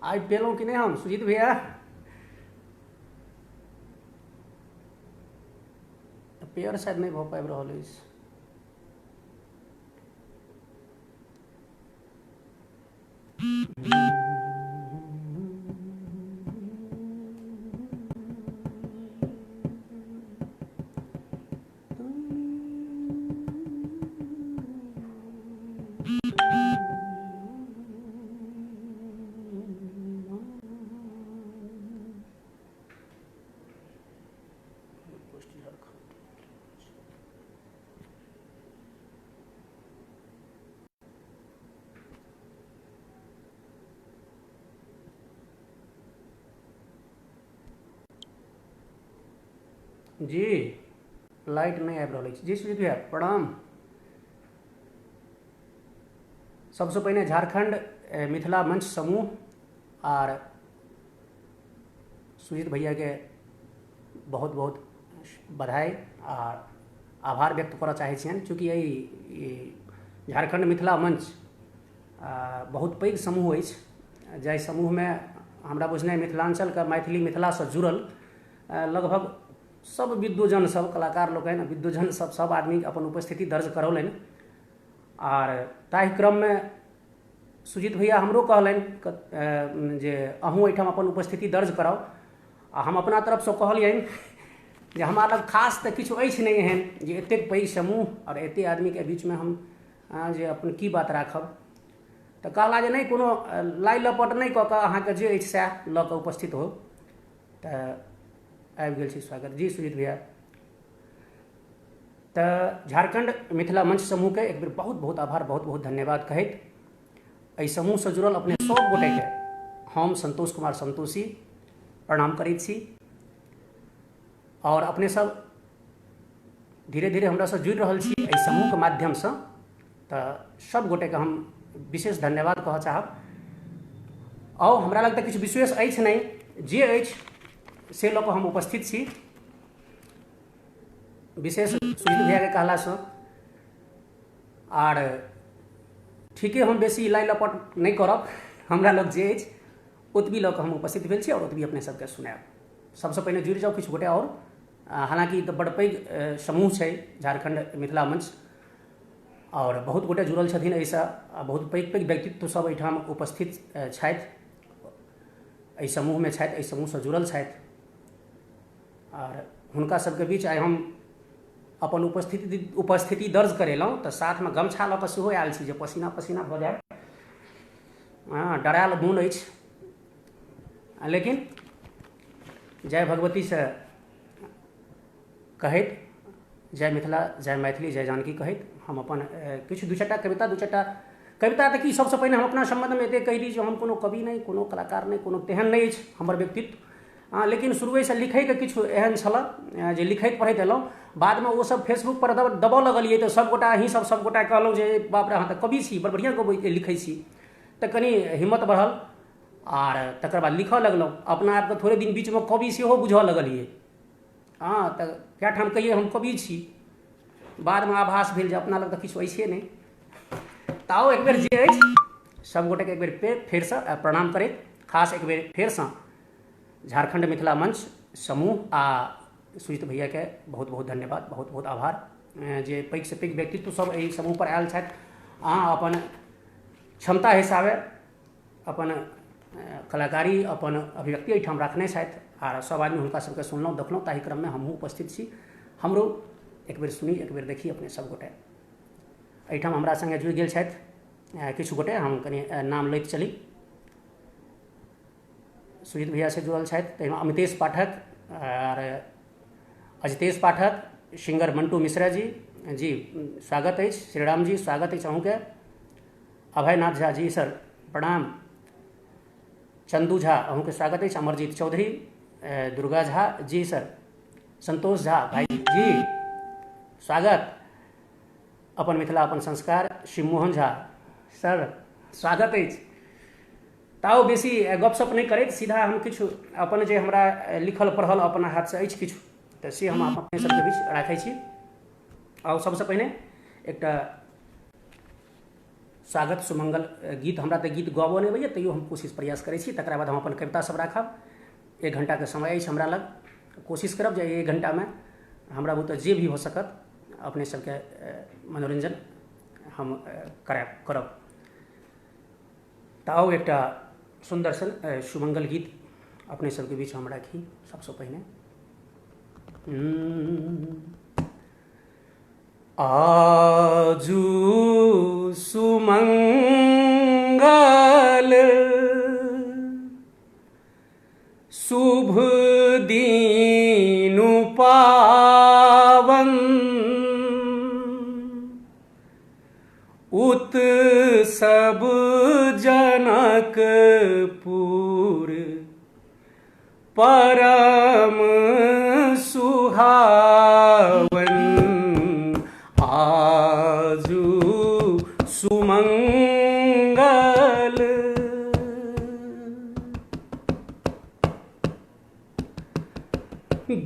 आज पेलहुँ कि नहीं हम सुजीत भैया? पेयर शायद नहीं भऽ पाबि रहल अछि। जी लाइट नहीं आबि रहल अछि। जी सुजीत भैया प्रणाम। सबसे पहिने झारखंड मिथिला मंच समूह आर सुजीत भैया के बहुत बहुत बधाई आर आभार व्यक्त करऽ चाहै छियनि, चूँकि ई झारखंड मिथिला मंच बहुत पैघ समूह अछि, जाहि समूहमे हमरा बुझनाइ मिथिलांचलके मैथिली मिथिलासँ जुड़ल लगभग सब विद्वजन सब कलाकार लोकनि विद्वजन सब आदमी अपन उपस्थिति दर्ज करौलनि। आर ताहि क्रममे सुजीत भैया हमरो कहलनि जे अहूँ एहिठाम अपन उपस्थिति दर्ज कराउ, आ हम अपना तरफसँ कहलियनि जे हमरा लग खास तऽ किछु अछि नहि एहन जे एतेक पैघ समूह आओर एतेक आदमीके बीचमे हम जे अपन की बात राखब। तऽ कहला जे नहि कोनो लाई लपट नहि कऽ कऽ अहाँके जे अछि सएह लऽ कऽ उपस्थित हो। तऽ आबि गेल छी स्वागत। जी सुजीत भैया, तऽ झारखंड मिथिला मंच समूहके एक बेर बहुत बहुत आभार, बहुत बहुत धन्यवाद कहैत एहि समूहसँ जुड़ल अपने सब गोटेके हम संतोष कुमार संतोषी प्रणाम करैत छी। और अपने सब धीरे धीरे हमरासँ जुड़ि रहल छी एहि समूहके माध्यमसँ, तऽ सब गोटेके हम विशेष धन्यवाद कहऽ चाहब। आओर हमरा लग तऽ किछु विशेष अछि नहि, जे अछि से लऽ कऽ हम उपस्थित छी। विशेष सुजीत भैयाके कहलासँ आर ठीके हम बेसी लाई लपट नहीं करब, हमरा लग जे अछि ओतबी लऽ कऽ हम उपस्थित भेल छी और ओतबी अपने सबके सुनायब। सबसँ पहिने जुड़ि जाउ किछु गोटे और, हालांकि तऽ बड़ पैघ समूह छै झारखंड मिथिला मंच और बहुत गोटे जुड़ल छथिन एहिसँ, बहुत पैघ पैघ व्यक्तित्व सब एहिठाम उपस्थित छथि, एहि समूहमे छथि, एहि समूहसँ जुड़ल छथि। और हुनका सबके बीच आइ हम अपन उपस्थिति दर्ज करेलहुँ, तऽ साथमे गमछा लऽ कऽ सेहो आयल छी जे पसीना पसीना भऽ जाय। डरायल मोन अछि, लेकिन जय भगवती से कहैत, जय मिथिला जय मैथिली जय जानकी कहैत हम अपन किछु दू चारिटा कविता तऽ कि सबसँ पहिने हम अपना सम्बन्धमे एतेक कहि दी जे हम कोनो कवि नहि, कोनो कलाकार नहि, कोनो तेहन नहि अछि हमर व्यक्तित्व। लेकिन शुरुएसँ लिखैके किछु एहन छल जे लिखैत पढ़ैत एलहुँ, बादमे ओ सब फेसबुक पर दबऽ लगलिए तऽ सबगोटा अहीं सबगोटा कहलहुँ जे बाप रे अहाँ तऽ कवि छी, बड़ बढ़िआँ लिखै छी। तऽ कनि हिम्मत बढ़ल आर तकर बाद लिखऽ लगलहुँ, अपना आपके थोड़े दिन बीचमे कवि सेहो बुझऽ लगलिए। तऽ कए ठाम कहिए हम कवि छी, बादमे आभास भेल जे अपना लग तऽ किछु अइछे नहि। ताओ एक बेर जे अछि सब गोटेके एक बेर फेरसँ प्रणाम करैत, खास एक बेर फेरसँ झारखंड मिथिला मंच समूह आ सुजीत भैयाके बहुत बहुत धन्यवाद, बहुत बहुत आभार जे पैघ से पैघ व्यक्तित्व सब एहि समूह पर आयल छथि। अहाँ अपन क्षमता हिसाबे अपन कलाकारी, अपन अभिव्यक्ति एहिठाम रखने छथि आ सब आदमी हुनका सबके सुनलहुँ देखलहुँ, ताहि क्रममे हमहूँ उपस्थित छी। हमरो एक बेर सुनी, एक बेर देखी अपने सब गोटे। एहिठाम हमरा संगे जुड़ि गेल छथि किछु गोटे, हम कनि नाम लैत चली। सुजीत भैया से जुड़ल छथि ताहिमे अमितेश पाठक और अजितेश पाठक, सिंगर मंटू मिश्रा जी, जी स्वागत अछि। श्रीराम जी स्वागत अछि अहूँके। अभयनाथ झा जी सर प्रणाम। चंदू झा अहूँके स्वागत अछि। अमरजीत चौधरी, दुर्गा झा जी सर, संतोष झा भाई जी स्वागत। अपन मिथिला अपन संस्कार शिवमोहन झा सर स्वागत अछि। ताओ बेसी गपशप नहीं करैत सीधा हम किछु अपन जे हमरा लिखल पढ़ल अपन हाथसँ अछि किछु, तऽ से हम अपने सबके बीच राखै छी। और सबसँ पहिने एकटा स्वागत सुमंगल गीत। हमरा तऽ गीत गाबो नहि अबैए, तैयो हम कोशिश प्रयास करै छी। तकरा बाद हम अपन कविता सब राखब। 1 घंटाके समय अछि हमरा लग। कोशिश करब जे 1 घंटामे हमरा बुते जे भी हो सकत अपने सबके मनोरंजन हम करब। तऽ आउ एकटा सुंदर सन सुमंगल गीत अपने सबके बीच हम राखी। सबसँ पहिने आजू सुमंगल शुभ दीनु पावन उत्सव जनकपुर परम सुहावन। आजू सुमंगल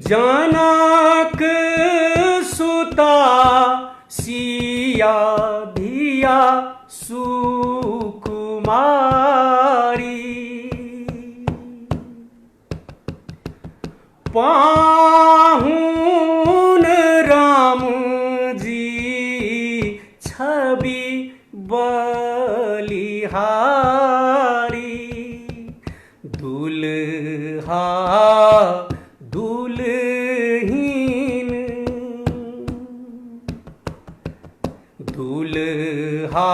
जनक सुता सिया धिया सुकुमारी पाहुन राम जी छवि बलिहारी दुल्हा दुल्हीन दुल्हा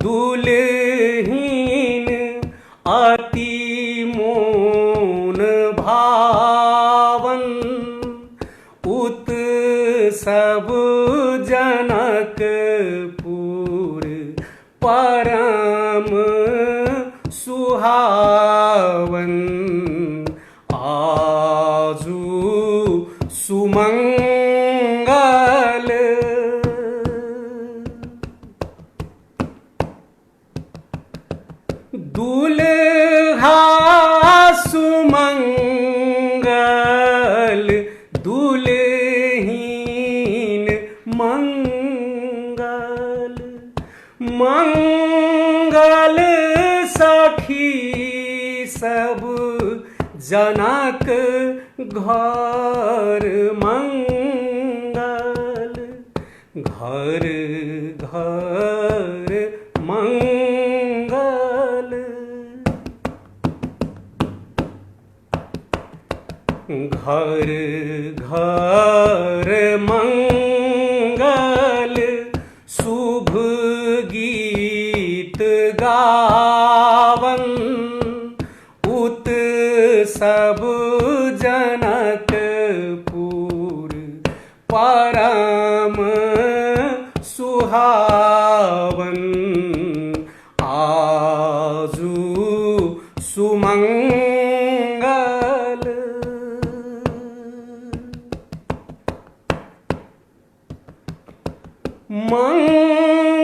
दुल्हीन अति मोन भावन उत्सव जनकपुर परम सुहावन। आजू सुमंगल दुल्हा सुमंगल दुल्हीन मंगल मंगल सखी सब जनक घर मंगल घर घर मंगल घर घर मंगल शुभ गीत गावन उत्सव जनकपुर परम सुहावन। आजू सुमंगल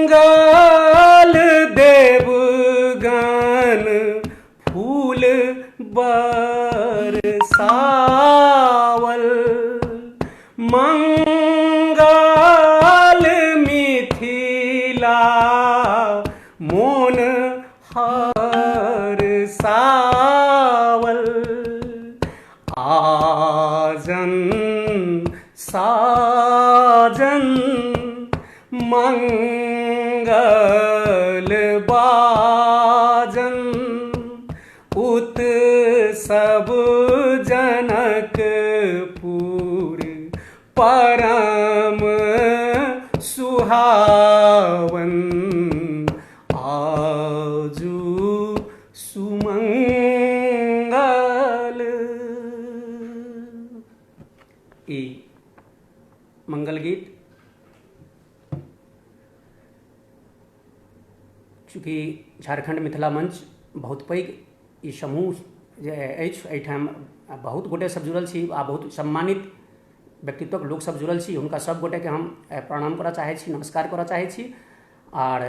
मंगल देवगण फूल बरसावल मंगल मिथिला मोन हरसावल आजन साजन मंगल बाजन उत्सव जनकपुर परम सुहावन। आजू सुमंगल। ई मंगल गीत चूँकि झारखंड मिथिला मंच बहुत पैघ ई समूह जे अछि, एहिठाम बहुत गोटे सब जुड़ल छी आ बहुत सम्मानित व्यक्तित्वक लोक सब जुड़ल छी। हुनका सब गोटे के हम प्रणाम करऽ चाहै छी, नमस्कार करऽ चाहै छी। आर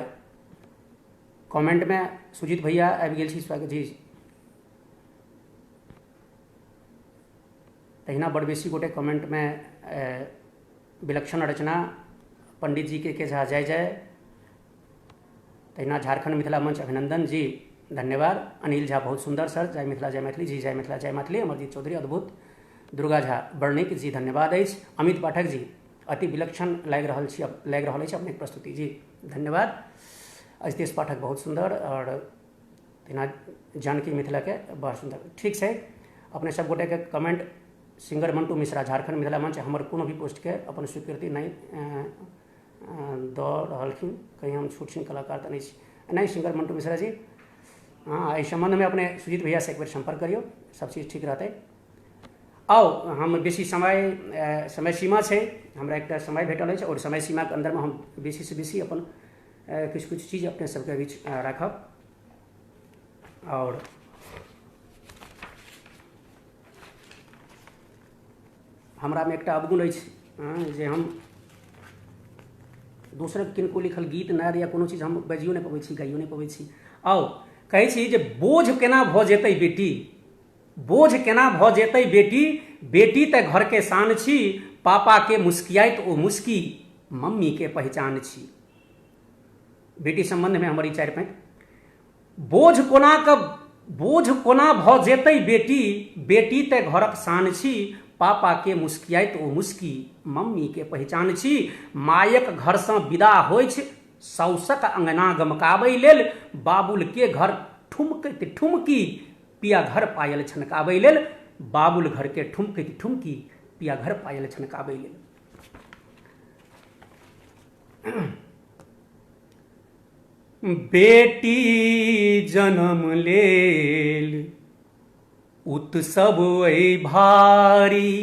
कमेंट में सुजीत भैया आबि गेल छी, स्वागत जी। तहिना बड़ बेसी गोटे कमेंट में विलक्षण रचना पंडित जी के झा जय जय तहिना झारखंड मिथिला मंच अभिनंदन जी, धन्यवाद। अनिल झा बहुत सुंदर सर, जय मिथिला जय मैथिली जी, जय मिथिला जय मैथिली। अमरजीत चौधरी अद्भुत। दुर्गा झा वर्णिक जी, धन्यवाद अछि। अमित पाठक जी, अति विलक्षण लागि रहल अछि अपने प्रस्तुति जी, धन्यवाद। अजितेश पाठक बहुत सुंदर, और तहिना जानकी मिथिला के बहुत सुंदर। ठीक है, अपने सब गोटे के कमेंट सिंगर मंटू मिश्रा, झारखंड मिथिला मंच हमर कोनो भी पोस्ट के अपन स्वीकृति नहीं दऽ रहलखिन, कहीं हम छूट छीन कलाकार तऽ नहीं सिंगर मंटू मिश्रा जी। हाँ, एहि संबंध में अपने सुजीत भैया से एक बेर संपर्क करियो, सब चीज ठीक रहते। आओ, हम बेसी समय सीमा छै, हमरा एकटा समय भेटल अछि, और समय सीमा के अंदर में हम बेसी से बेसी अपन किछु चीज अपने सबके बीच राखब। और हमरा में एकटा अवगुण अछि जे हम दोसर किनको लिखल गीत नाद या कोनो चीज हम बजियो नहीं पबै छी, गाइयो नहीं पबै छी। आओ, कहै छी जे बोझ केना भऽ जेतै बेटी, बोझ केना भऽ जेतै बेटी, बेटी तऽ घर के शान छी, पापा के मुस्कियाइत ओ मुस्की, मम्मी के पहचान छी। बेटी संबंध में हमर ई 4 पैंत। बोझ कोना भऽ जेतै बेटी, बेटी तऽ घरक शान छी, पापा के मुस्कियाइत ओ मुस्की, मम्मी के पहचान छी। मायक घर से विदा होइ छै, साउसक अंगना गमकाबै लेल, बाबुल के घर ठुमकैत ठुमकी, पिया घर पायल छनकाबै लेल, बाबुल घर के ठुमकैत ठुमकी, पिया घर पायल छनकाबै लेल। बेटी जन्म लेल उत्सव अइ भारी,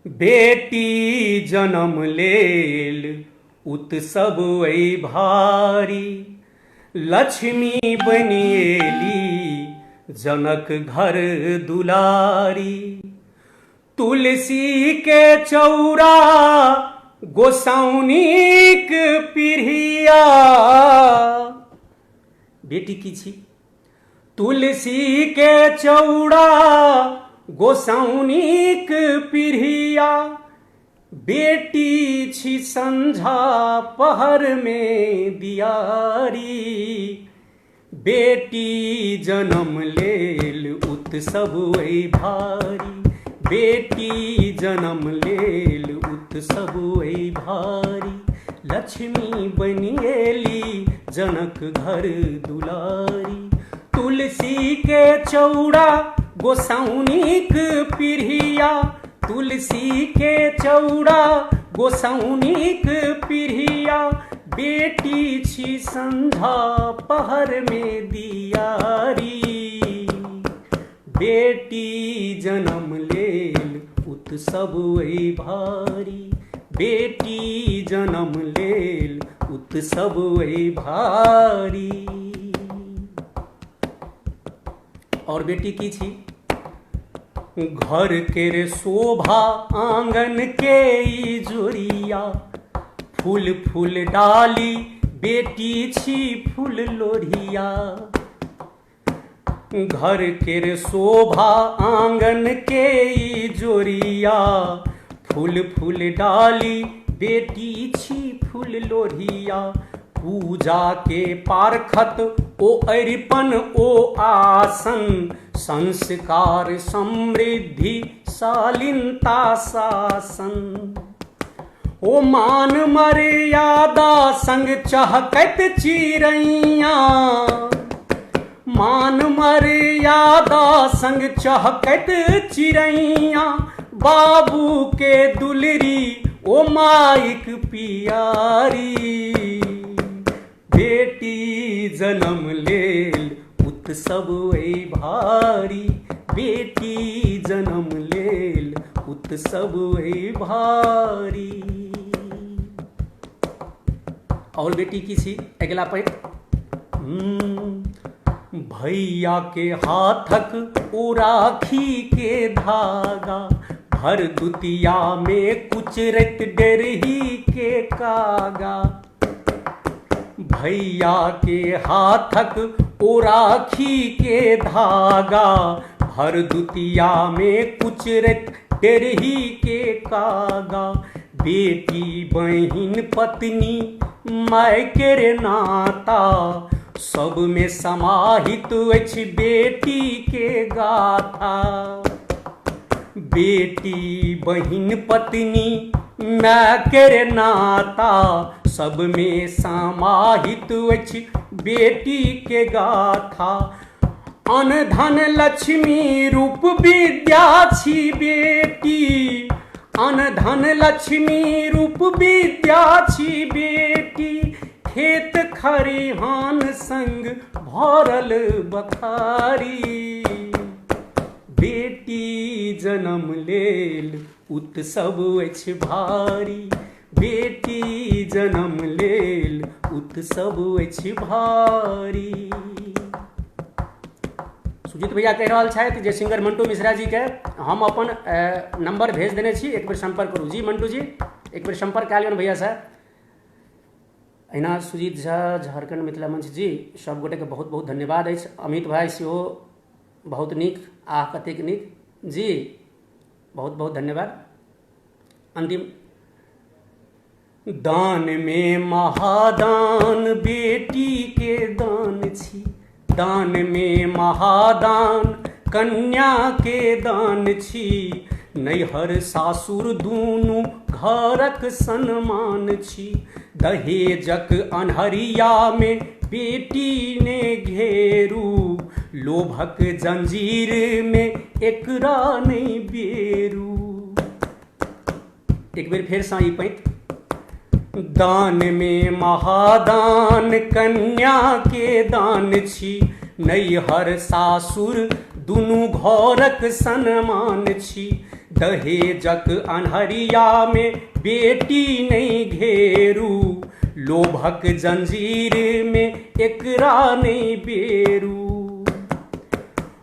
बेटी जन्म लेल उत्सव अइ भारी, लक्ष्मी बनि एली जनक घर दुलारी, तुलसी के चौरा गोसाउनीक पीढ़िया। बेटी की छी? तुलसी के चौरा गोसाउनीक पीढ़िया, बेटी छी संझा पहर में दियारी, बेटी जन्म लेल उत्सव अइ भारी, बेटी जन्म लेल उत्सव अइ भारी, लक्ष्मी बनि एली जनक घर दुलारी, तुलसी के चौरा गोसाउनीक पीढ़िया, तुलसी के चौरा गोसाउनीक पीढ़िया, बेटी छी संझा पहर में दियारी, बेटी जन्म लेल उत्सव अइ भारी, बेटी जन्म लेल उत्सव अइ भारी। और बेटी की छी? घर के शोभा आंगन के ई जोरिया, फूल फूल डाली बेटी छी फूल लोढ़िया, घर के शोभा आंगन के ई जोरिया, फूल फूल डाली बेटी छी फूल लोढ़िया, पूजा के पारखत ओ अरिपन ओ आसन, संस्कार समृद्धि शालीनता शासन, ओ मान मर्यादा संग चहकत चिड़ैया, मान मर्यादा संग चहकत चिड़ैया, बाबू के दुलरी ओ माइक पियारी, बेटी जन्म लेल उत्सव अइ भारी, बेटी जन्म लेल उत्सव अइ भारी। और बेटी की छी? अगला पैंट। भैया के हाथक ओ राखी के धागा, भर दुतिया में कुचरत डेरही के कागा, भैया के हाथक ओ राखी के धागा, भर दुतिया में कुचरत डेरही के कागा, बेटी बहिन पत्नी माय के रे नाता सब में समाहित अछि बेटी के गाथा। बेटी बहिन पत्नी माय के रे नाता सब में समाहित अछि बेटी के गाथा। अन धन लक्ष्मी रूप विद्या छी बेटी, अन धन लक्ष्मी रूप विद्या छी बेटी। खेत खरिहान संग भरल बखारी, बेटी जन्म लेल उत्सव अछि भारी। बेटी जन्म लेल उत्सव अछि भारी। सुजीत भैया कह रहा छथि जे सिंगर मंटू मिश्रा जी के हम अपन नंबर भेज देने छी, एक बेर संपर्क करू। जी मंटू जी एक बेर संपर्क कए लियौन भैया से। अहिना सुजीत झा झारखंड मिथिला मंच जी सब गोटे के बहुत बहुत धन्यवाद अछि। अमित भाई सेहो बहुत नीक, आह कतेक नीक जी, बहुत बहुत धन्यवाद। अंतिम दान में महादान बेटी के दान छी, दान में महादान कन्या के दान छी। नैहर सासुर दूनु घरक सन्मान छी। दहेजक अन्हरिया में बेटी ने घेरू, लोभक जंजीर में एकरा नहीं बेरू। एक बेर फेर साई पैंत। दान में महादान कन्या के दान छी। नैहर सासुर दुनू घरक सन्मान छी। दहेजक अन्हरिया में बेटी नहीं घेरू, लोभक जंजीर में एकरा नहीं बेरू।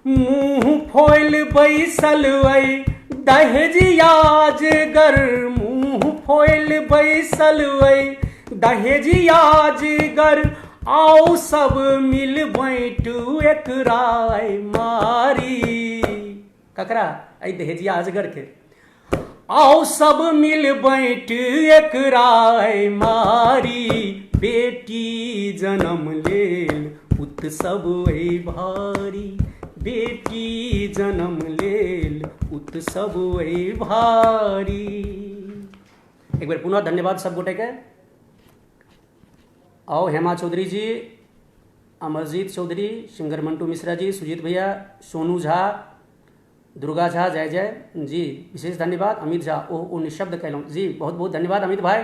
मुँह फोइल बैसल अइ दहेजियाज गर, मुँह फोइल बैसल अइ दहेजियाज गर। आओ सब मिल बैठू एकरा मारी, ककरा अइ दहेजिया अजगर के। आओ सब मिल बैठ एकरा मारी, बेटी जन्म लेल उत्सव अइ भारी। बेटी जन्म लेल उत्सव अइ भारी। एक बार पुनः धन्यवाद सब गोटे के। आओ हेमा चौधरी जी, अमरजीत चौधरी, सिंगर मंटू मिश्रा जी, सुजीत भैया, सोनू झा, दुर्गा झा, जय जय जी विशेष धन्यवाद। अमित झा ओ निशब्द कहलौं जी, बहुत बहुत धन्यवाद अमित भाई।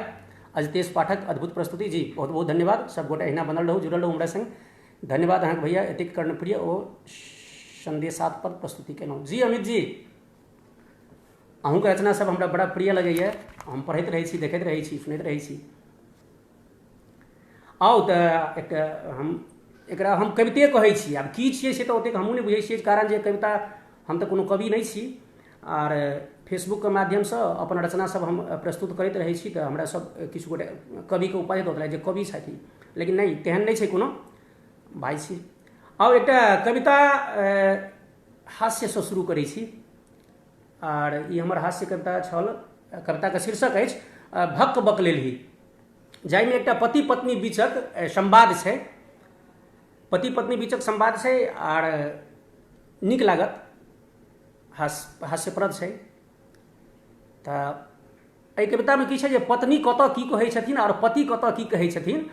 अजतेश पाठक अद्भुत प्रस्तुति जी, बहुत बहुत धन्यवाद। सब गोटे अहिना बनल रहू, जुड़ल रहू हमरा संग। धन्यवाद अहाँके भैया, एतेक कर्णप्रिय ओ संदेशात्मक प्रस्तुति केलहुँ जी। अमित जी अहूँके रचना सब हमरा बड़ा प्रिय लगैए, हम पढ़ैत रहै छी, देखैत रहै छी, सुनैत रहै छी। आउ तऽ एकरा हम कविते कहै छी। आब की छियै से तऽ ओतेक हमहूँ नहि बुझै छियै, कारण जे कविता हम तऽ कोनो कवि नहि छी, आर फेसबुकके माध्यमसँ अपन रचना सब हम प्रस्तुत करैत रहै छी। तऽ हमरा सब किछु गोटे कविके उपाधि दऽ देलथि जे कवि छथि, लेकिन नहि, तेहन नहि छै कोनो भाइ छी। आउ एकटा कविता हास्यसँ शुरू करै छी, आर ई हमर हास्य कविता छल। कविताके शीर्षक अछि भक बक लेलही, जाहिमे एकटा पति पत्नी बीचक संवाद छै। पति पत्नी बीचक संवाद छै आर नीक लागत, हास्यप्रद छै। तऽ एहि कवितामे की छै जे पत्नी कतऽ की कहै छथिन आओर पति कतऽ की कहै छथिन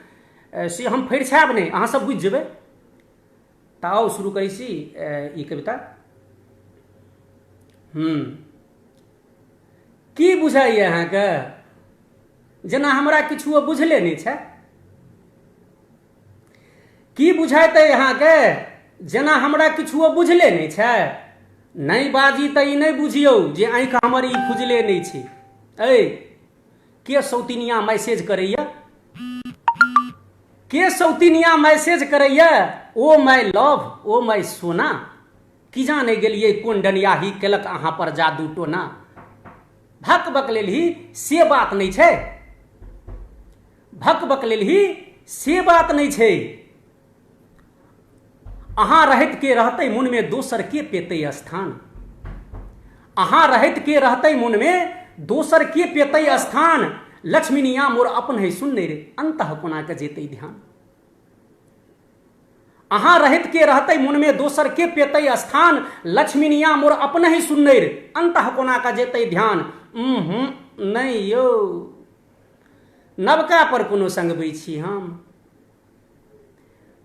से हम फरिछाएब नहि, अहाँ सब बुझि जेबै। तऽ आउ शुरू करै छी ई कविता। की बुझाइए अहाँके जेना हमरा किछुओ बुझले नहि छै? की बुझाइत अइ अहाँके जेना हमरा किछुओ बुझले नहि छै? नहीं बाजी तऽ ई नहीं बुझियौ जे आँखि हमर ई खुजले नहीं छै। अय के सौतिनिया मैसेज करैया, के सौतिनिया मैसेज करैया, oh my love, oh my सोना, की जाने गेलियै कोन डनियाही केलक अहाँ पर जादू टोना। भक बक लेलही से बात नहीं छै, भक बक लेलही से बात नहीं छै। अहाँ रहैत के रहतै मुन में दोसर के पेतै स्थान, अहाँ रहैत के रहतै मुन में दोसर के पेतै स्थान। लक्ष्मीनिया मोर अपन है सुनने रे अंतः कोना के जेते ध्यान। अहाँ रहत के रहते मन में दोसर के पेते स्थान, लक्ष्मीनिया मोर अपन है सुनने रे अंतः कोना का जेते ध्यान। नहीं यो नबका पर कोनो संग बही छी हम,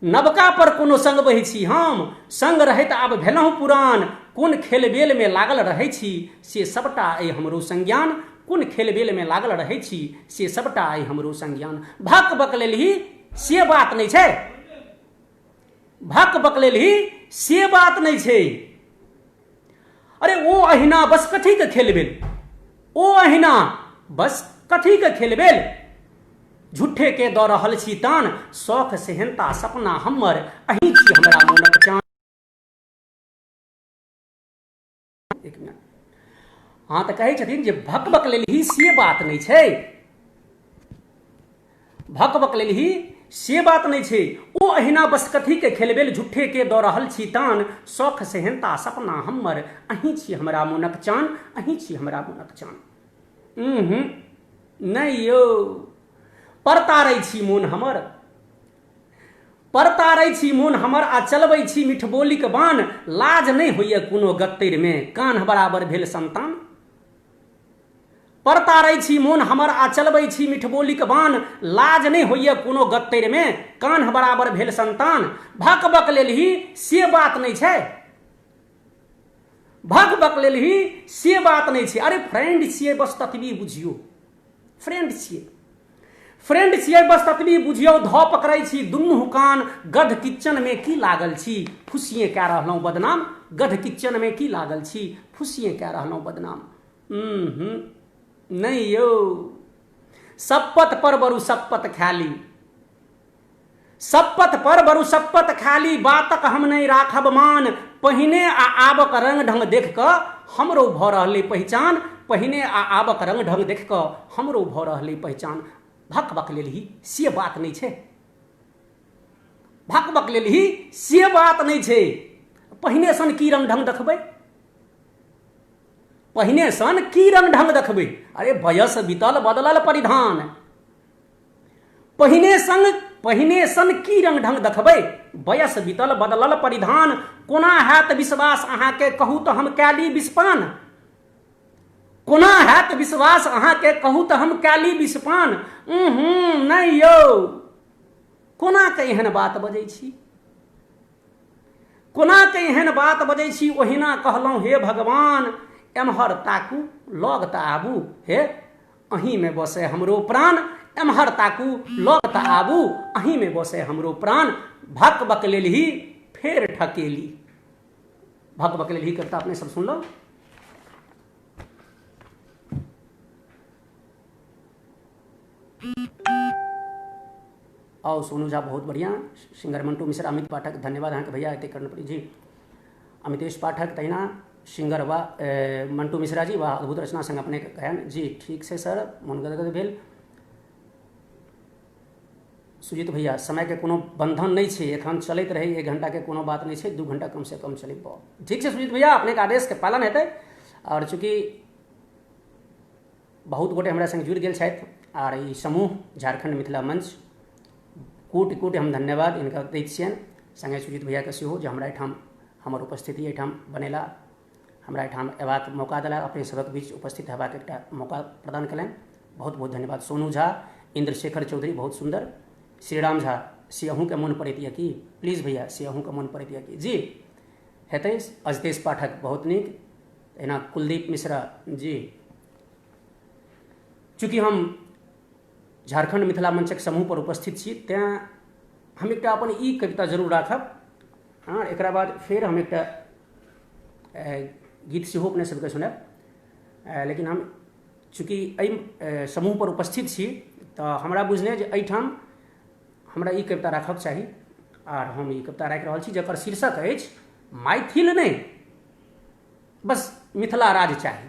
नबका पर कोनो संग बही छी हम, संग रहत आब भेलहुँ पुरान, कोन खेलबेल में लागल रहै छी से सबटा अइ हमरो संज्ञान, कोन खेलबेल में लागल रहै छी से सबटा अइ हमरो संज्ञान। भक बकलेलही से बात नहीं छै, भक बकलेलही से बात नहीं छै। अरे ओ अहिना बस कथी के खेलबेल, ओ अहिना बस कथी के खेलबेल, झूठे के दऽ रहल छी तान, शौख सेहनता सपना हमर अहीं छी हमरा मोनक चान। एक मिनट, हाँ तऽ कहै छथिन जे भक बकलेलही से बात नहीं छै, भक बकलेलही से बात नहीं छै। ओ अहिना बस कथी के खेलबेल, झूठे के दऽ रहल छी तान, शौख सेहनता सपना हमर अहीं छी हमरा मोनक चान, अहीं छी हमरा मोनक चान। नहीं यौ परतारै छी मोन हमर, परतारै छी मोन हमर आ चलबै छी मीठ बोलीक बान, लाज नहीं होइए कोनो गत्तैर में कान्ह बराबर भेल संतान। परतारै छी मोन हमर आ चलबै छी मीठ बोलीक बान, लाज नहीं होइए कोनो गत्तैर में कान्ह बराबर भेल संतान। भक बकलेलही से बात नहीं छै, भक बकलेलही से बात नहीं छै। अरे फ्रेंड छियै बस ततबी बुझियो, फ्रेंड छियै, फ्रेंड छियै बस ततबी बुझियो, धऽ पकड़ै छी दुनू कान, गध किचन में की लागल छी फुसिए कए रहलहुँ बदनाम, गध किचन में की लागल छी फुसिए कए रहलहुँ बदनाम। नहीं यौ सप्पत पर बरु सप्पत खाली, सप्पत पर बरु सप्पत खाली, बातक हम नहीं राखब मान, पहिने आ आबक रंग ढंग देख कऽ हमरो भऽ रहलै पहचान, पहिने आ आबक रंग ढंग देख कऽ हमरो भऽ रहलै पहचान। भक बकलेलही से बात नहीं छै, भक बकलेलही से बात नहीं छै। पहिने सन की रंग ढंग देखबै, पहिने सन की रंग ढंग देखबै। अरे वयस बीतल बदलल परिधान, पहिने सन की रंग ढंग देखबै, वयस बीतल बदलल परिधान, कोना हैत विश्वास अहाँके कहू तऽ हम कैली विषपान, कोना हैत विश्वास अहाँके कहू तऽ हम कैली विषपान। नहीं यौ कोना के एहन बात बजै छी, कोना के एहन बात बजै छी, ओहिना कहलहुँ हे भगवान, एम्हर ताकू लग तऽ आबू हे अहीं में बसे हमरो प्राण, एम्हर ताकू लग तऽ आबू अहीं में बसे हमरो प्राण। भक बकलेलही फेर ठकेली, भक बकलेलही कविता अपने सब सुन लो। आओ सोनू झा बहुत बढ़िया, सिंगर मंटू मिश्रा, अमित पाठक धन्यवाद अहाँके भैया एते कर्णपुरी जी, अमितेश पाठक तहिना सिंगर वा मंटू मिश्रा जी वाह अद्भुत रचना संग अपने कहन जी। ठीक से सर मन गदगद भेल। सुजीत भैया समय के कोनो बंधन नहीं छै, एखन चलैत रही 1 घंटा के कोनो बात नहीं छै, 2 घंटा कम से कम चले। ठीक से सुजीत भैया अपने के आदेश के पालन हेतै। और चूँकि बहुत गोटे हमरा संग जुड़ि गेल छथि और ई समूह झारखंड मिथिला मंच कोटि कोटि हम धन्यवाद इनका दैत छियनि, संगे सुजीत भैया के सेहो जे हमरा एहिठाम हमर उपस्थिति एहिठाम बनेला, हमरा एहिठाम अयबाक मौका देला, अपने सभक बीच उपस्थित हेबाक एकटा मौका प्रदान कयलनि। बहुत बहुत धन्यवाद। सोनू झा, इंद्रशेखर चौधरी बहुत सुंदर, श्रीराम झा से अहूँके मोन पड़ैत यऽ कि प्लीज भैया से अहूँके मोन पड़ैत यऽ कि जी हेतै। अजतेश पाठक बहुत नीक, एना कुलदीप मिश्रा जी। चूँकि हम झारखंड मिथिला मंचक समूह पर उपस्थित छी तेँ हम एकटा अपन ई कविता जरूर राखब। हाँ एकरा बाद फेर हम एकटा गीत सेहो अपने सबके सुनायब, लेकिन हम चूँकि एहि समूह पर उपस्थित छी तऽ हमरा बुझने जे एहिठाम हमरा ई कविता राखब चाही और हम ई कविता राखि रहल छी जकर शीर्षक अछि मैथिल नहीं बस मिथिला राज चाही।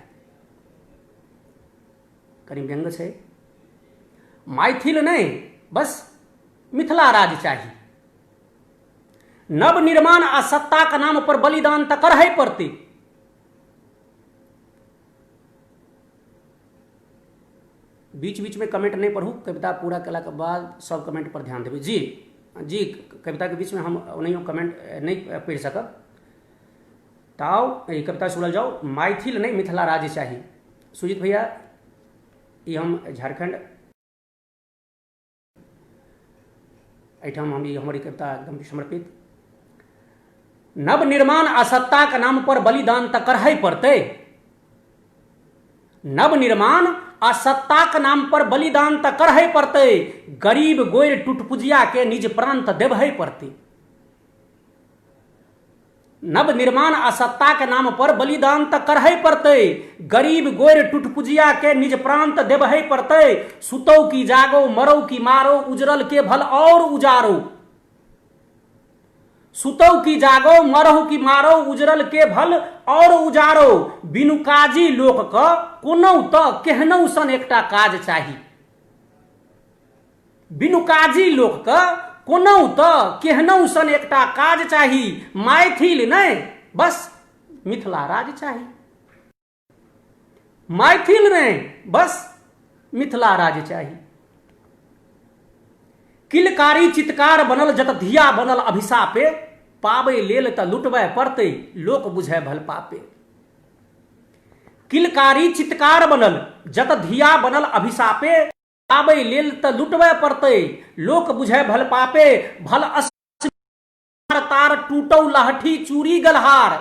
कनि व्यंग छै, मैथिल नहीं बस मिथिला राज चाही, नव निर्माण आ सत्ता के नाम पर बलिदान तऽ करहे पड़तै, बीच बीच में कमेंट नहीं पढ़ू, कविता पूरा कला के बाद सब कमेंट पर ध्यान देवे। जी जी, कविता के बीच में हम नहीं कमेंट नहीं पढ़ सकब। ताओ कविता सुनल जाओ। मैथिल नहीं मिथिला राज्य चाहिए। सुजीत भैया, ये हम झारखंड एठाम हम हमारी कविता एकदम समर्पित। नव निर्माण असत्ता के नाम पर बलिदान त करहे पड़ते। नव निर्माण असत्ता के नाम पर बलिदान त करहे पड़ते। गरीब गोर टुटपुजिया के निज प्राण त देबहे पड़ते। नव निर्माण असत्ता के नाम पर बलिदान त करहे पड़ते। गरीब गोर टुटपुजिया के निज प्राण त देबहे पड़ते। सुतौ की जागो, मरौ की मारो, उजरल के भल और उजारो। सुतौ की जागो, मरहु की मारो, उजरल के भल और उजारो। बिनु काजी लोक क कोनो त केहनौ सन एकटा काज चाही। बिनु काजी लोक क कोनो त केहनौ सन एकटा काज चाही। मैथिल नहीं बस मिथिला राज चाही। मैथिल नहीं बस मिथिला राज चाही। किलकारी चित्कार बनल जत धिया बनल अभिशापे। पाबे लेल त लुटबे पड़ते, लोक बुझे भल पापे। किलकारी चित्कार बनल जत धिया बनल अभिशापे। पाबे लेल त लुटबे पड़ते, लोक बुझे भल पापे। भल तार टूटौ लहठी चूरी गलहार।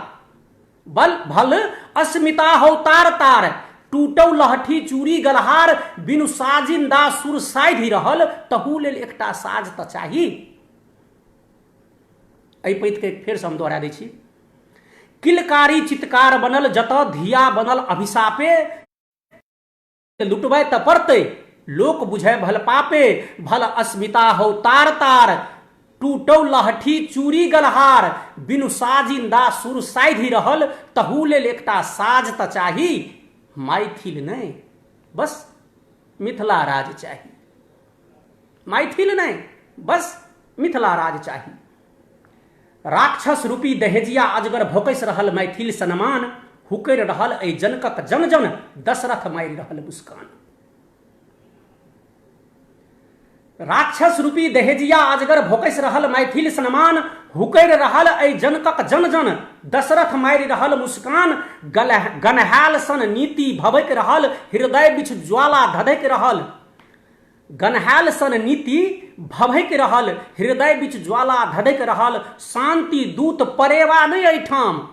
भल अस्मिता हो तार तार टूटौ लहठी चूरी गलहार। बिनु साजिंदा सुर साधि रहल, तहू लेल एकटा साज त चाही। एहि पैत के फेर से हम दोहरा दै छी। किलकारी चित्कार बनल जत धिया बनल अभिशापे। लुटबे त पड़ते, लोक बुझे भल पापे। भल अस्मिता हो तार तार टूटौ लहठी चूरी गलहार। बिनु साजिंदा सुर साधि रहल, तहू लेल एकटा साज त चाही। मैथिल नहीं बस मिथिला राज चाही। मैथिल नहीं बस मिथिला राज चाही। राक्षस रूपी दहेजिया अजगर भोकस रहल मैथिल सनमान। हुकर रहल ऐ जनकक जन जन, दशरथ मारि रहल मुस्कान। राक्षस रूपी दहेजिया अजगर भोकस रहल मैथिल सनमान। हुकर रहल ऐ जनकक जन जन, दशरथ मारि रहल मुस्कान। गनहाल सन नीति भबक रहल, हृदय बिछ ज्वाला धधक रहल। गनहाल सन नीति भभक रहल, हृदय बिच ज्वाला धधक रहल। शांति दूत परेवा नहीं एठाम,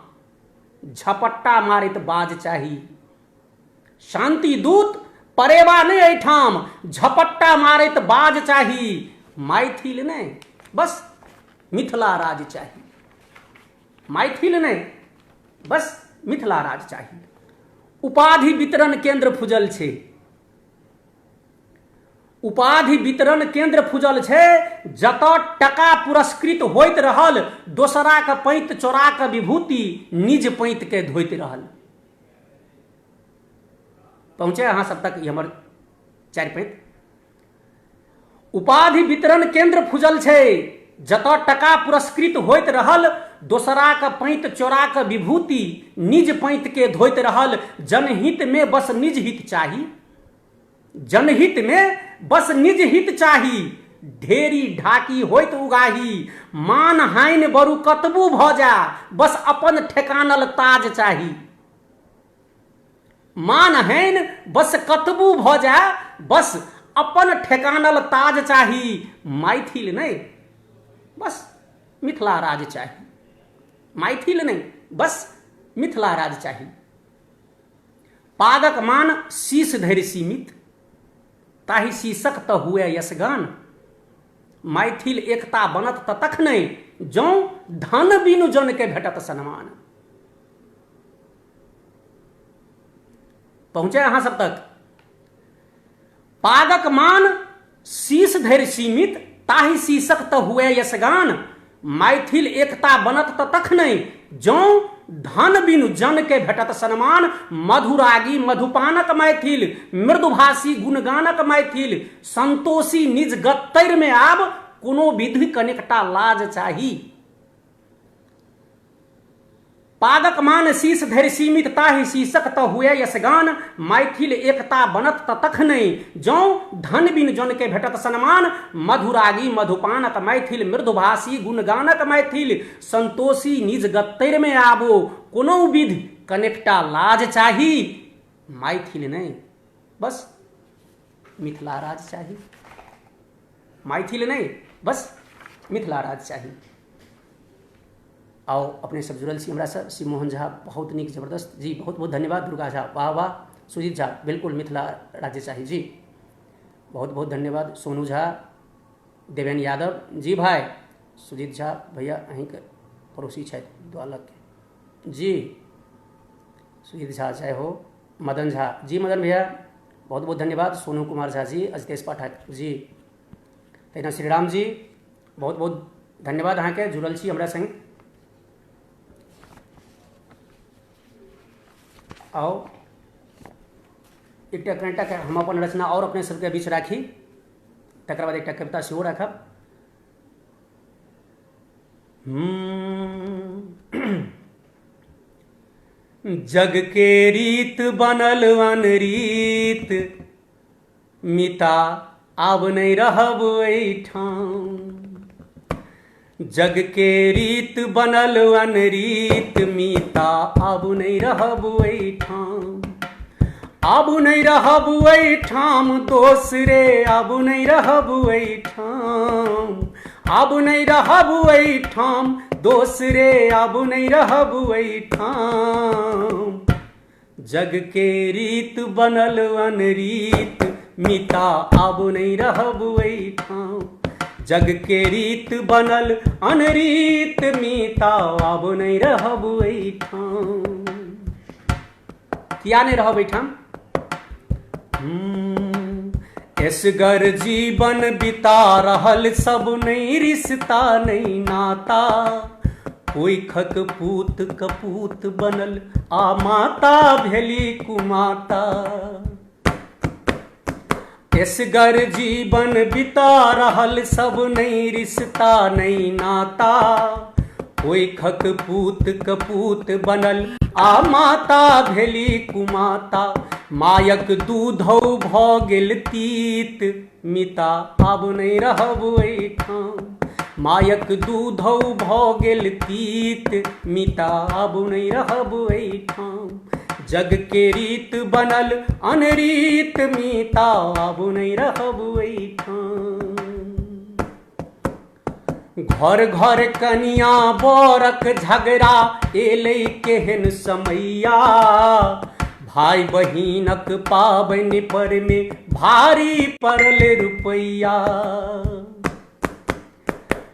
झपट्टा मारित बाज चाही। शांति दूत परेवा नहीं एठाम, झपट्टा मारित बाज चाही। मैथिल नहीं बस मिथिला राज चाही। मैथिल नहीं बस मिथिला राज चाही। उपाधि वितरण केंद्र फुजल छे। उपाधि वितरण केंद्र फुजल छे। जत टका पुरस्कृत होइत रहल, दोसरा के पैंत चोरा के विभूति निज पैंत के धोइत रहल। पहुंचे अहाँ सब तक हमर 4 पैंत। उपाधि वितरण केंद्र फुजल छे। जत टका पुरस्कृत होइत रहल, दोसरा के पैंत चोरा के विभूति निज पैंत के धोइत रहल। जनहित में बस निज हित चाही। जनहित में बस निज हित चाही। ढेरी ढाकी होइत उगाही, मान हानि बरु कतबू भ जा, बस अपन ठेकानल ताज चाही। मान हानि बस कतबू भ जा, बस अपन ठेकानल ताज चाही। मैथिल नहीं बस मिथिला राज चाही। मैथिल नहीं बस मिथिला राज चाही। पागक मान शीश धरि सीमित, ताहि शीशक त हुए यशगान। मैथिल एकता बनत त तखने, जौ धन बिनु जन के भेटत सम्मान। पहुंचे अहाँ सब तक। पागक मान शीश धरि सीमित, ताहि शीशक त हुए यशगान। मैथिल एकता बनत त तखने, जौ धन बिनु जन के भेटत सम्मान। मधुरागी मधुपानक मैथिल, मृदुभाषी गुणगानक मैथिल। संतोषी निज गत्तर में आब, कोनो विधि कनिकटा लाज चाही। पागक मान शीश धरि सीमित ताहि शीशक त हुए यशगान। मैथिल एकता बनत त तखनहि जँ धन बिन जन के भेटत सन्मान। मधुरागी मधुपानक मैथिल मृदुभाषी गुणगानक मैथिल। संतोषी निज गत्तर में आबो कोनो विधि कनेक्टा लाज चाही। मैथिल नहीं बस मिथिला राज चाही। मैथिल नहीं बस मिथिला राज चाही। आओ अपने सब जुड़ल छी हमरा से। श्री मोहन झा बहुत नीक जबरदस्त जी, बहुत बहुत धन्यवाद। दुर्गा झा वाह वाह। सुजीत झा बिल्कुल मिथिला राज्य चाही जी, बहुत बहुत धन्यवाद। सोनू झा, देवेन यादव जी भाई। सुजीत झा भैया अहीं के पड़ोसी छथि द्वालक के जी। सुजीत झा जय हो। मदन झा जी, मदन भैया बहुत बहुत धन्यवाद। सोनू कुमार झा जी, अजतेश पाठक जी, तहिना श्रीराम जी बहुत बहुत धन्यवाद अहाँ के जुड़ल छी हमरा संग। आओ एकटा कनिटा के हम अपन रचना और अपने सबके बीच राखी, तकर बाद एकटा कविता सेहो राखब। जग के रीत बनल अनरीत, मिता आब नहीं रहब एहिठाम। जग के रीत बनल अनरीत, मिता आब नहीं रहब एहिठाम। आब नहीं रहब एहिठाम दोसरे, आब नहीं रहब एहिठाम। आब नहीं रहब एहिठाम दोसरे, आब नहीं रहब एहिठाम। जग के रीत बनल अनरीत, मिता आब नहीं रहब एहिठाम। जग के रीत बनल अनरीत, मिता आब नहीं रहब एहिठाम। किया नहीं रहब एहिठाम? एसगर जीवन बिता रहल सब नहीं रिश्ता नहीं नाता। कोई खक पूत कपूत बनल आ माता भेली कुमाता। एसगर जीवन बिता रहल सब नहीं रिश्ता नहीं नाता। कोई खक पूत कपूत बनल आ माता भेली कुमाता। मायक दूधौ भ गेल तीत, मिता आब नहीं रहब एहिठाम। मायक दूधौ भ गेल तीत, मिता आब नहीं रहब एहिठाम। जग के रीत बनल अनरीत, मिता आब नहीं रहब एहिठाम। घर घर कनिया बरक झगड़ा, एलै केहन समैया। भाई बहिनक पाबनि पर में भारी पड़ल रुपैया।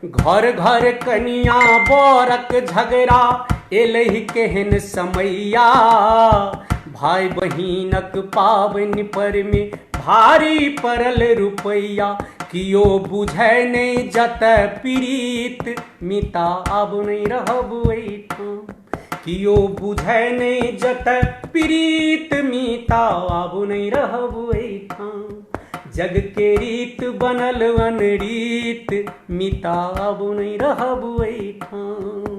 घर घर कनिया बरक झगड़ा, एलहि केहन समैया। भाई बहिनक पाबनि पर में भारी पड़ल रुपैया। कियो बुझै नहीं जतय प्रीत, मिता आब नहीं रहब एहिठाम। कियो बुझै नहीं जतय प्रीत, मिता आब नहीं रहब एहिठाम। जग के रीत बनल अनरीत, मिता आब नहीं रहब एहिठाम।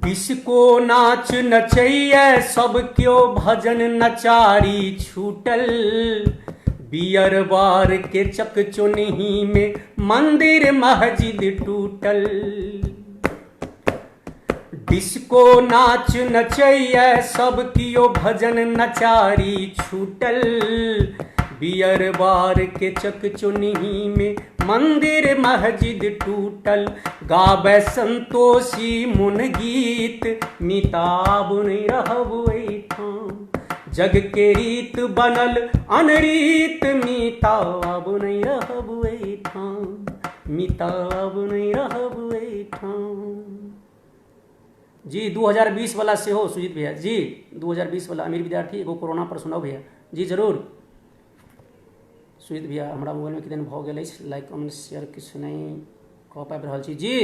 डिस्को नाच नचैया सब क्यों भजन नचारी छूटल। बियर बार के चकचुनही में मंदिर मस्जिद टूटल। डिस्को नाच नचैया सब कियो भजन नचारी छूटल। बियर बार के चकचुनही में मंदिर मस्जिद टूटल। गाबै संतोषी मुन गीत, मिता आब नहीं रहब एहिठाम। जग के रीत बनल अनरीत, मिता आब नहीं रहब एहिठाम। मिता आब नहीं रहब एहिठाम। जी 2020 वाला से हो सुजीत भैया जी, 2020 वाला अमीर विद्यार्थी एगो कोरोना पर सुनाओ भैया जी जरूर। सुजीत भैया हमरा मोबाइल में किदैन भऽ गेल अछि, लाइक कमेंट शेयर किछु नहीं कऽ पाबि रहल छी जी।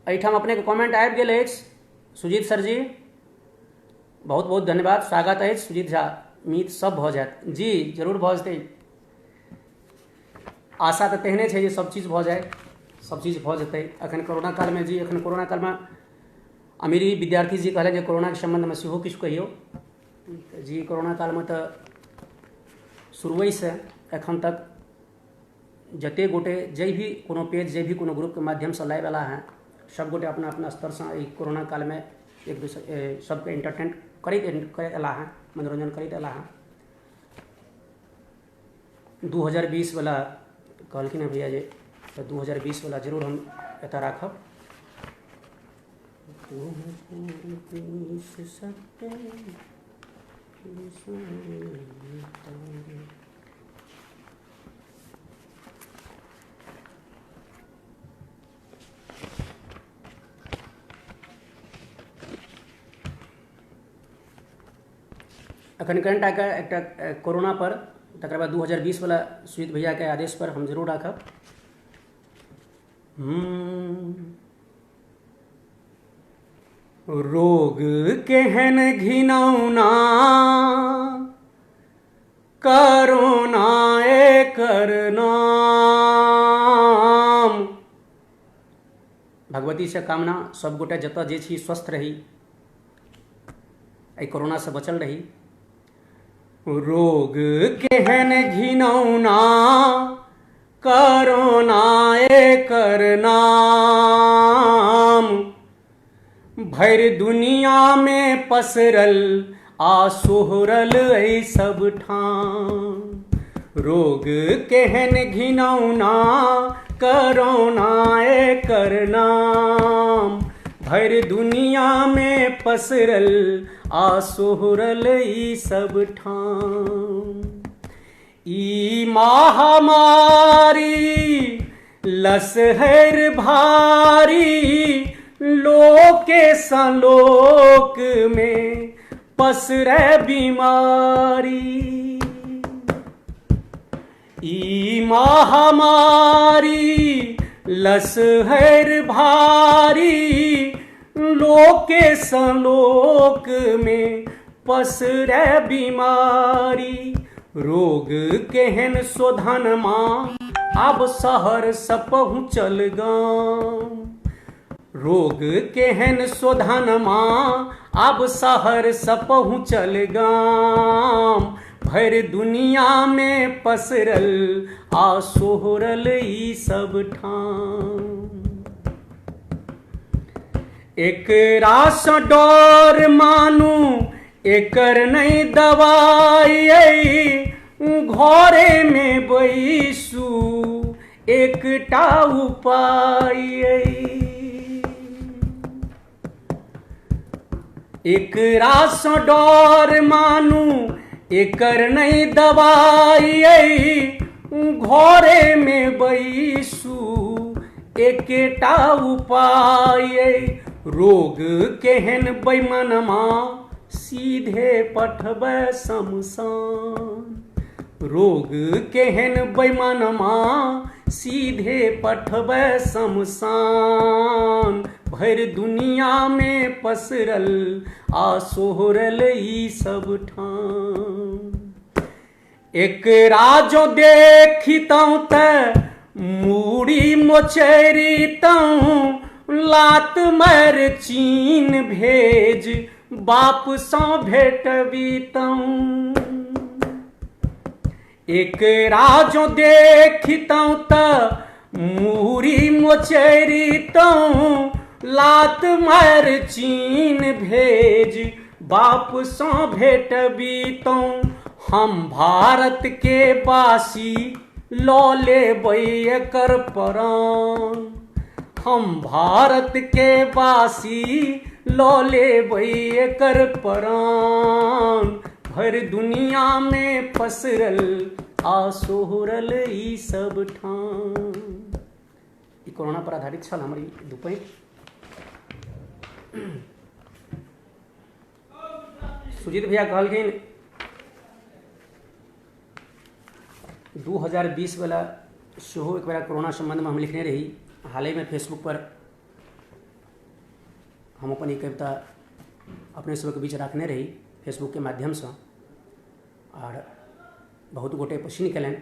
एहिठाम अपने के कमेंट आबि गेल अछि सुजीत सर जी, बहुत बहुत धन्यवाद, स्वागत अछि सुजीत झा। मीत सब भऽ जायत जी, जरूर भऽ जेतै। आशा तऽ तेहने छै जे सब चीज भऽ जाए, सब चीज भऽ जेतै। एखन कोरोना कालमे जी, एखन कोरोना कालमे अमीरी विद्यार्थी जी कहले जे कोरोनाके सम्बन्धमे सेहो किछु कहियौ। जी कोरोना कालमे तऽ शुरुएसँ एखन तक जते गोटे जे भी कोनो पेज, जे भी कोनो ग्रुपके माध्यमसँ लाइव अयला हैं, सब गोटे अपना अपना स्तरसँ एहि कोरोना कालमे एक दूसरे सबके एंटरटेन करैत अयला हैं, मनोरंजन करैत अयला हैं। 2020 वाला कहलखिन हैं भैया जे, तऽ 2020 वाला जरूर हम एतऽ राखब। अखन कनिटा एकटा कोरोना पर, तकर बाद 2020 वाला सुजीत भैया के आदेश पर हम जरूर राखब। रोग केहन घिनौना करोना एकर नाम। भगवती से कामना सब गोटे जतऽ जे छी स्वस्थ रही, एहि कोरोना से बचल रही। रोग केहन घिनौना करोना एकर नाम। भरि दुनिया में पसरल आ सोहरल एहि सब ठाम। रोग केहन घिनौना करोना एकर नाम। भरि दुनिया में पसरल आ सोहरल ई सब ठाम। ई महामारी लसहर भारी लोके सलोक में पसरै बीमारी। ई महामारी लसहर भारी लोके सलोक में पसरै बीमारी। रोग केहन शोधनमा आब शहर से पहुँचल गाम। रोग केहन शोधनमा आब शहर से पहुँचल गाम। भरि दुनिया में पसरल आ सोहरल ई सब ठाम। एकरा सँ डर मानू एकर नहीं दवाई। घरे में बैसू एकटा उपाय। एकरा सँ डर मानू एकर नहीं दवाई। घरे में बैसू एकेटा उपाय। रोग केहन बैमनमा सीधे पठबै शमशान। रोग केहन बैमनमा सीधे पठबै शमशान। भरि दुनिया में पसरल आ सोहरल ई सब ठाम। एकरा जो देखितौं तऽ मूड़ी मोचरितौं। लात मार चीन भेज बाप सँ भेटबितौं। एकरा जो देखितौं तऽ मूड़ी मोचरितौं। लात मार चीन भेज बाप सँ भेटबितौं। हम भारत के वासी लऽ लेबै एकर प्राण। हम भारत के वासी लऽ लेबै एकर प्राण। भरि दुनिया में पसरल आ सोहरल ई सब ठाम। ई कोरोना पर आधारित छल हमर ई दू पंक्ति। सुजीत भैया कहलखिन 2020 वाला सेहो एक बार कोरोना संबंध में हम लिखने रही। हाल ही में फेसबुक पर हम अपन ई कविता अपने सबके बीच रखने रही फेसबुक के माध्यम से, और बहुत गोटे पसंद कयलनि।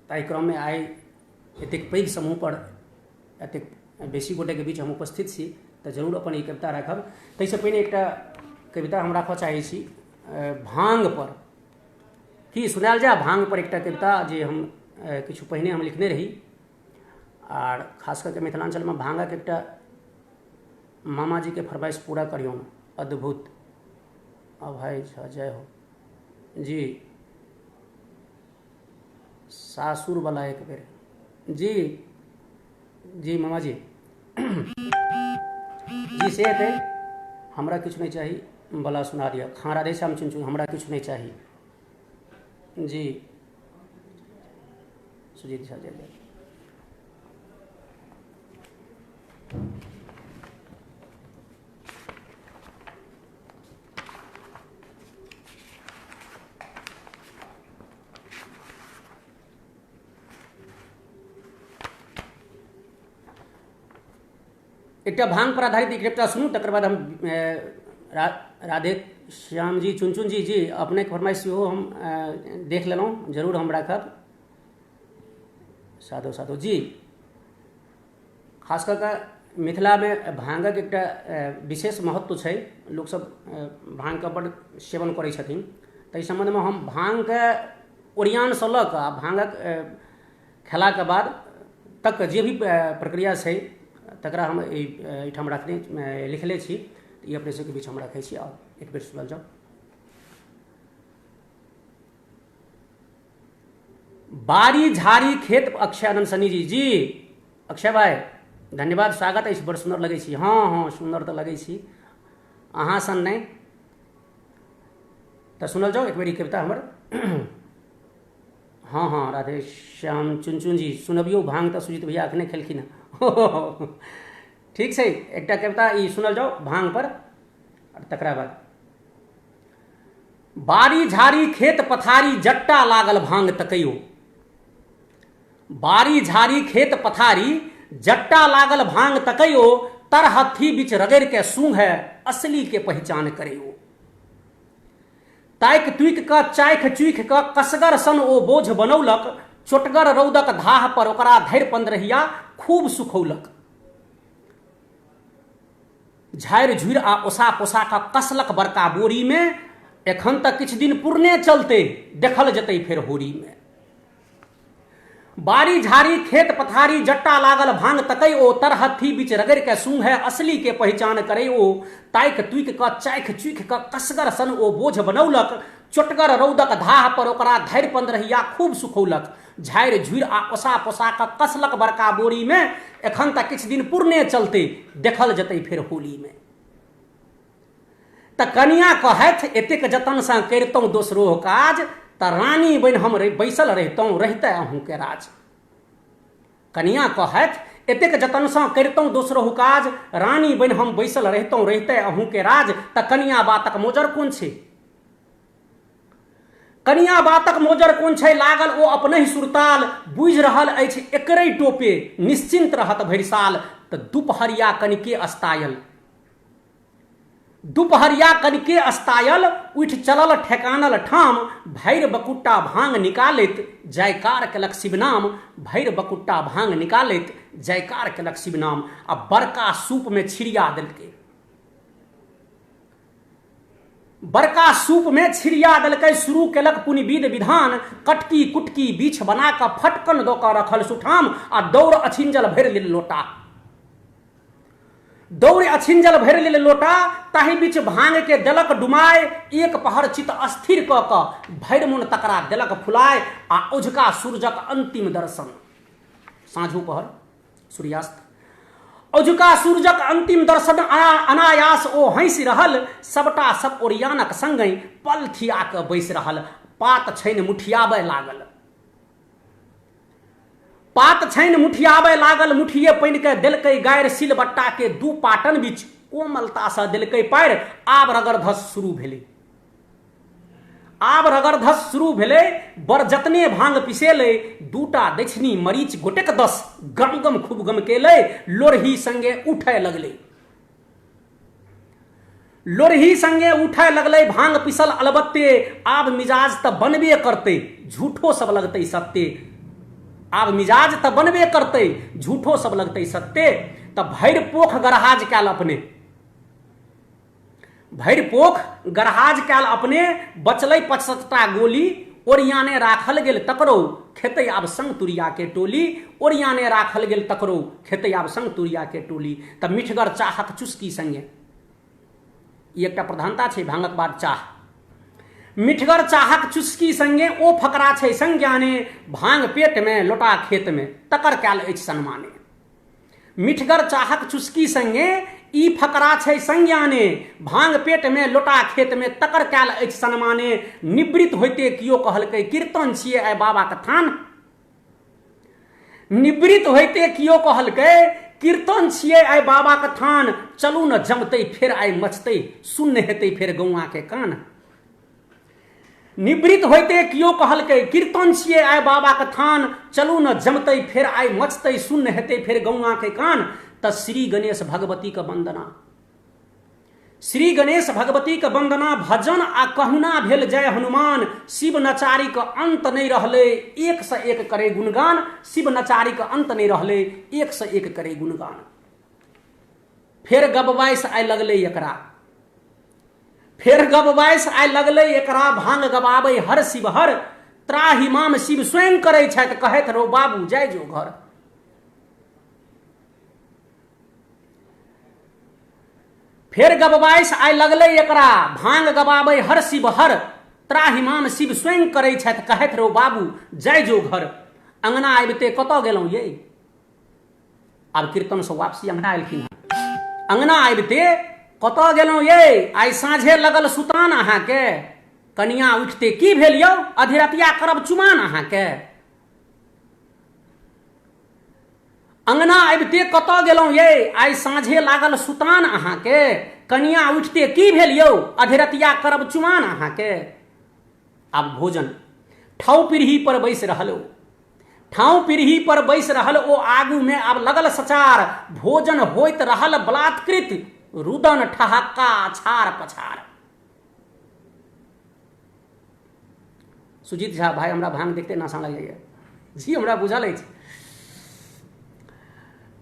ताहि क्रममे आइ एतेक पैघ समूह पर एतेक बेसी गोटेके बीच हम उपस्थित छी तऽ जरूर अपन ई कविता राखब। ताहिसँ पहिने एकटा कविता हम राखऽ चाहै छी भांग पर। की सुनायल जाय भांग पर एकटा कविता जे हम किछु पहिने हम लिखने रही। आर खास करके मिथिलांचलमे भांगक एकटा मामाजीके फरमाइश पूरा करियौन, अद्भुत अभय झा जय हो जी, सासुर वाला एक बेर जी जी मामा जी जी से हेतै, हमरा किछु नहीं चाही बला सुना दिया, खाँ राधे श्याम चुन हमरा किछु नहीं चाही जी, सुजीत झा जय जय। एक भांग पर आधारित एक कविता सुनू, तकर बाद हम राधे श्याम जी चुन जी अपने फरमाइश सेहो हम देख लेलहुँ, जरूर हम राखब। साधु साधु जी, खास करके मिथिला में भांगक एकटा विशेष महत्व छै, लोक सब भांग के बड़ सेवन करै छथिन। ताहि संबंध में हम भांग के ओरियान से लऽ कऽ भांगक खेला के बाद तक जे भी प्रक्रिया छै तकरा हम एहिठाम रखने लिखले छी, ई अपने सबके बीच हम रखै छी। और एक बेर सुनल जाओ। बारी झाड़ी खेत अक्षय आनंद सनी जी अक्षय भाई धन्यवाद, स्वागत है, बड़ सुंदर लगे छी। हाँ हाँ सुंदर तो लगे छी, अहाँ सन नहीं तो सुनल जाओ एक बेर कविता हमर। हाँ हाँ राधे श्याम चुन जी सुनबियो, भांग तो सुजीत भैया अखने खेलखिन हँ ठीक छै, एकटा कविता ई सुनल जाओ भांग पर। तकरा बाद बारी झाड़ी खेत पथारी जट्टा लागल भांग तकैयो, बारी झाड़ी खेत पथारी जट्टा लागल भांग तकैयो, तर हथी बीच रगड़ के सूंघ है असली के पहचान करियो। ताक तुक का चाख चूख का कसगर सन ओ बोझ बनौलक, चोटगर रौदक धाह पर ओकरा धैर पंद्रहिया खूब सुखौलक। झाड़ि झुरि आ ओसा पोसा का कसलक बड़का बोरी में, एखन तक किछु दिन पुरने चलते देखल जतै फेर होरी में। बारी झाड़ी खेत पथारी जट्टा लागल भांग तकै ओ, तर हथी बीच रगड़ के सूंघ है असली के पहचान करे ओ। ताक तुक का चाख चूख का कसगर सन ओ बोझ बनौलक, चोटगर रौदक धाह पर ओकरा धैर पंद्रहिया खूब सुखौलक। झाड़ि झुरि आ ओसा पोसा का कसलक बड़का बोरी में, एखन तक किछु दिन पुरने चलते देखल जतै फेर होली में। त कनिया कहैथ एतेक जतन सँ करितौं दोसरो काज, त रानी बनि हम बैसल रहितौं रहितै अहूँ के राज। कनिया कहैथ एतेक जतन सँ करितौं दोसरो काज, रानी बनि हम बैसल रहितौं रहितै अहूँ के राज। त कनिया बातक मोजर कोन छै, कनिया बातक मोजर कोन छै, लागल ओ अपने सुरताल, बुझि रहल अछि एकरे टोपे निश्चिंत रहत भरि साल। त दुपहरिया कनिके अस्तायल, दुपहरिया कनिके अस्तायल, उठि चलल ठेकानल ठाम, भैर बकुट्टा भांग निकालैत जयकार केलक शिव नाम। भैर बकुट्टा भांग निकालैत जयकार केलक शिव नाम। आ बड़का सूप में छिड़िया देलकै, बड़का सूप में छिड़िया देलकै, शुरू केलक पुनिविध विधान। कटकी कुटकी बीछ बना कऽ फटकन दऽ कऽ रखल सुठाम, आ दौड़ अछिंजल भरि लेल लोटा, दौड़ अछिंजल भरि लेल लोटा। ताहि बीच भांग के देलक डुमाय, एक पहर चित अस्थिर कऽ कऽ भरि मोन तकरा देलक फुलाय। आ ओझका सूरजक अंतिम दर्शन, साँझो पहर सूर्यास्त, ओझका सूरजक अंतिम दर्शन अनायास ओ हंसि रहल। सबटा सब ओरियानक संगहि पल थिया कऽ बैसि रहल। पात छनि मुठियाबय लागल, पात छनि मुठियाबय लागल, मुठिये पानि के देलकै गारि सिलबट्टा के दू पाटन बीच, कोमलता सँ देलकै पारि। आब रगड़धस शुरू भेलै, आब रगड़धस शुरू भेलै, बड़ जतने भांग पिसेलै। दूटा दक्षिणी मरीच गोटेक 10, गम गम खूब गम केलै। लोरही संगे उठै लगलै, लोरही संगे उठै लगलै, भांग पिसल अलबत्ते। आब मिजाज तऽ बनबे करतै, झूठो सब लगतै सत्ते। आब मिजाज तऽ बनबे करतै, झूठो सब लगतै सत्ते। तऽ भरि पोख गरहाज कैल अपने, भरि पोख गरहाज कैल अपने, बचलै 65टा गोली, ओरियाने राखल गेल तकरो, खेतै आब संग तुरिया के टोली, ओरियाने राखल गेल तकरो, खेतै आब संग तुरिया के टोली। तऽ मिठगर चाहक चुस्की संगे, ई एकटा प्रधानता छै भांगक बाद चाह। मिठगर चाहक चुस्की संगे ओ फकरा छै संज्ञाने, भांग पेट में लोटा खेत में तकर कैल अछि सन्माने। मिठगर चाहक चुस्की संगे ई फकरा छै संज्ञाने, भांग पेट में लोटा खेत में तकर कैल अछि सन्माने। निवृत्त होइते कियो कहलकै कीर्तन छियै आइ बाबाक थान, निवृत्त होइते कियो कहलकै कीर्तन छियै आइ बाबाक थान, चलू न जमतै फेर आइ मचतै, सुन्न हेतै फेर गौआ के कान। निवृत्त होइते कियो कहलकै कीर्तन छियै आइ बाबाक थान, चलू न जमतै फेर आइ मचतै, सुन्न हेतै फेर गौआ के कान। तऽ श्री गणेश भगवती के वंदना, श्री गणेश भगवती के वंदना, भजन आ कहुना भेल जय हनुमान। शिव नचारी के अंत नहीं रहले, एक से एक करे गुणगान, शिव नचारी के अंत नहीं रहले, एक से एक करे गुणगान। फेर गबबाइस आइ लगले एकरा, फेर गबबाइस आइ लगले एकरा, भांग गबाबै हर शिव हर, त्राहिमाम शिव स्वयं करै छथि, कहैत रहो बाबू जाय जो घर। फेर गबबाइस आइ लगले एकरा, भांग गबाबै हर शिव हर, त्राहिमाम शिव स्वयं करै छथि, कहैत रहो बाबू जाय जो घर। अंगना आबिते कतऽ गेलहुँ ये, आब कीर्तन से वापसी अंगना एलखिन हँ। अंगना आबिते कतऽ गेलहुँ ये, आइ साँझे लगल सुतान अहाँके, कनिया उठते की भेल यौ, अधिरतिया करब चुमान अहाँके। अंगना आबिते कतऽ गेलहुँ ये, आइ साँझे लागल सुतान अहाँके, कनिया उठते की भेल यौ, अधिरतिया करब चुमान अहाँके। आब भोजन ठाव पीढ़ी पर बैस रहल ओ, ठाव पीढ़ी पर बैस रहल ओ, आगू में आब लगल सचार, भोजन होइत रहल बलात्कृत, रुदन ठहक्का छार पछार। सुजीत झा भाई हमरा भांग देखते नशा लग जाइए जी, हमरा बुझल अछि।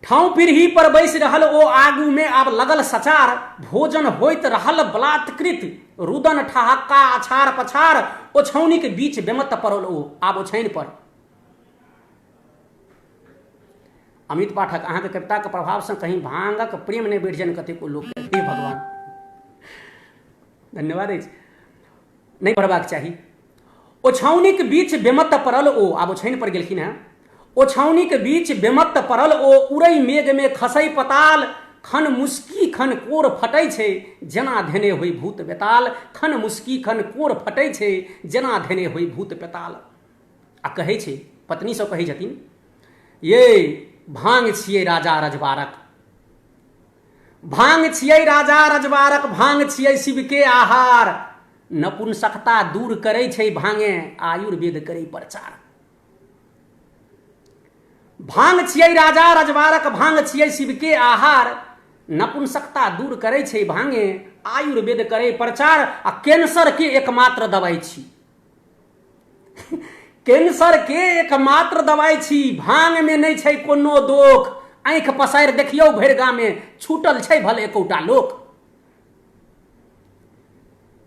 ठाव पीढ़ी पर बैस रहल ओ, आगू में आब लगल सचार, भोजन होइत रहल बलात्कृत, रुदन ठहक्का अछार पछार। ओछौनी के बीच बेमत पड़ल ओ, आब ओछैन पर। अमित पाठक अहाँ के कविता के प्रभाव से कहीं भांगक प्रेम नहीं बैठ जाए कतेको लोग के, हे भगवान धन्यवाद अछि, नहीं पढ़बाक चाही। ओछौनी के बीच बेमत पड़ल ओ, आब ओछैन पर गेलखिन हैं। ओछौनी के बीच बेमत पड़ल ओ, उड़ै मेघ में खसै पताल, खन मुस्की खन कोर फटै छै, जेना धेने होई भूत बेताल। खन मुस्की खन कोर फटै छै, जेना धेने होई भूत बेताल। आ कहै छै, पत्नी सब कहै छथिन, ये भांग छियै राजा रजबारक, भांग छियै राजा रजबारक, भांग छियै शिव के आहार। नपुंसकता दूर करै छै भांगे, आयुर्वेद करै प्रचार। भांग छियै राजा रजबारक, भांग छियै शिव के आहार। नपुंसकता दूर करै छै भांगे, आयुर्वेद करै प्रचार। आ कैंसर के एकमात्र दवाई छी, कैंसर के एकमात्र दवाई छी, भांग में नहीं छै कोनो दोख। आंख पसारि देखियौ भरि गाम में, छूटल छै भले एकौटा लोक।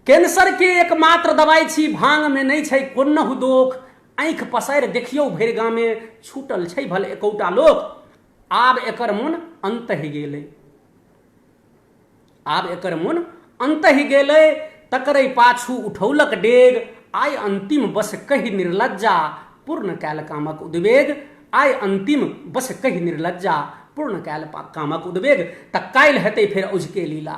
कैंसर के एकमात्र दवाई छी, भांग में नहीं छै कोनो दोख। आंख पसारि देखियौ भरि गाम में, छूटल छै भले एकौटा लोक। आब एकर मोन अंतहि गेलै, आब एकर मोन अंतहि गेलै, तकरै पाछू उठौलक डेग। आइ अंतिम बस कहि निर्लज्जा, पूर्ण कैल कामक उद्वेग। आइ अंतिम बस कहि निर्लज्जा, पूर्ण कैल कामक उद्वेग। तऽ काल्हि हेतै फेर औजके लीला,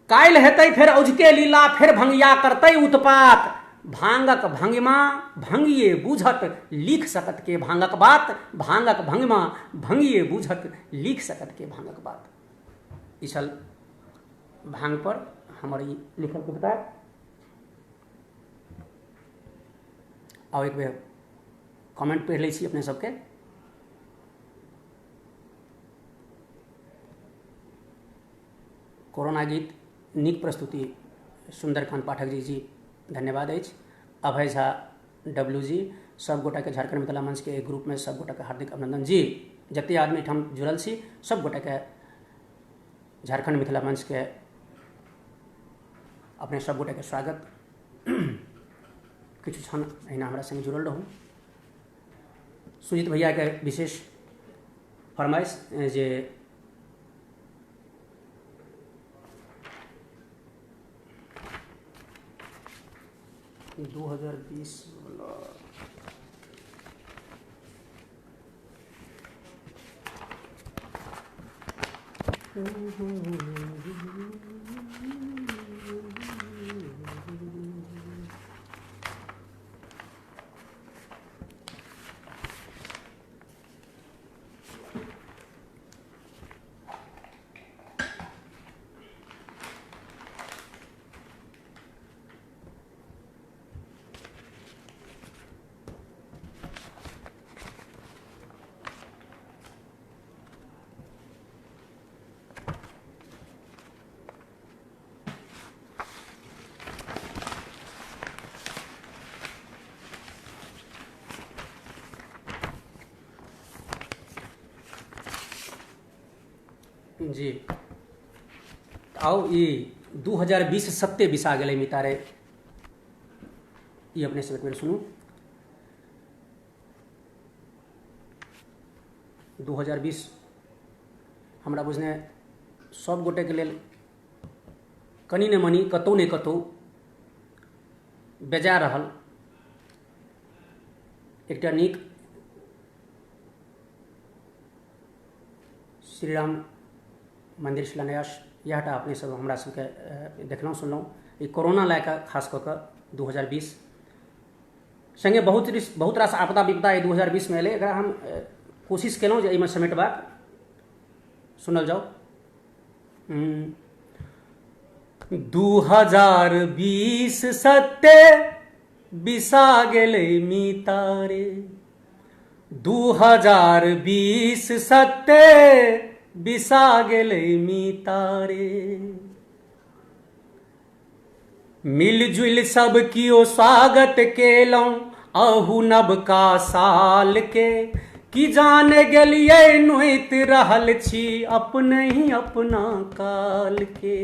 काल्हि हेतै फेर औजके लीला, फेर भंगिया करतै उत्पात। भांगक भंगिमा भंगिए बूझत, लिख सकत के भांगक बात। भांगक भंगिमा भंगिए बूझत, लिख सकत के भांगक बात। ई छल भांग पर हमर ई लिखल कविता। और एक बेर कमेंट पढ़ि लै छी अपने सबके। कोरोना गीत नीक प्रस्तुति सुंदरकांत पाठक जी धन्यवाद अछि। अभय झा डब्ल्यू जी सब गोटा के झारखंड मिथिला मंच के ग्रुप में सब गोटा के हार्दिक अभिनंदन जी। जते आदमी ठाम जुड़ल छी सब गोटा के झारखंड मिथिला मंच के अपने सब गोटा के स्वागत। किछु क्षण अहिना हमरा संग जुड़ल रहू। सुजीत भैया के विशेष फरमाइश जे दो 2020 जी आओ ये 2020 सत्य बिसा गए मितारे ये अपने से सुनू। 2020 हमरा बुझने सब गोटे के लेल कनी ने मनी कतौ ने कतौ बेजा रहल। एकटा नीक श्री राम मंदिर शिलान्यास इहटा अपने सब हमरा सबके देखलहुँ सुनलहुँ। ई कोरोना लए कऽ खास कऽ कऽ 2020 संगे बहुत रास आपदा विपदा 2020 में एलै। एकरा हम कोशिश केलहुँ जे एहिमे समेटबाक। सुनल जाओ। 2020 सत्य बिसा गेलै मितारे 2020 सत्य बिसा गेलै मितारे मिलजुल सब कियो स्वागत केलहुँ अहू नबका साल के कि जान गेलियै नोइत रहल छी अपने ही अपना काल के।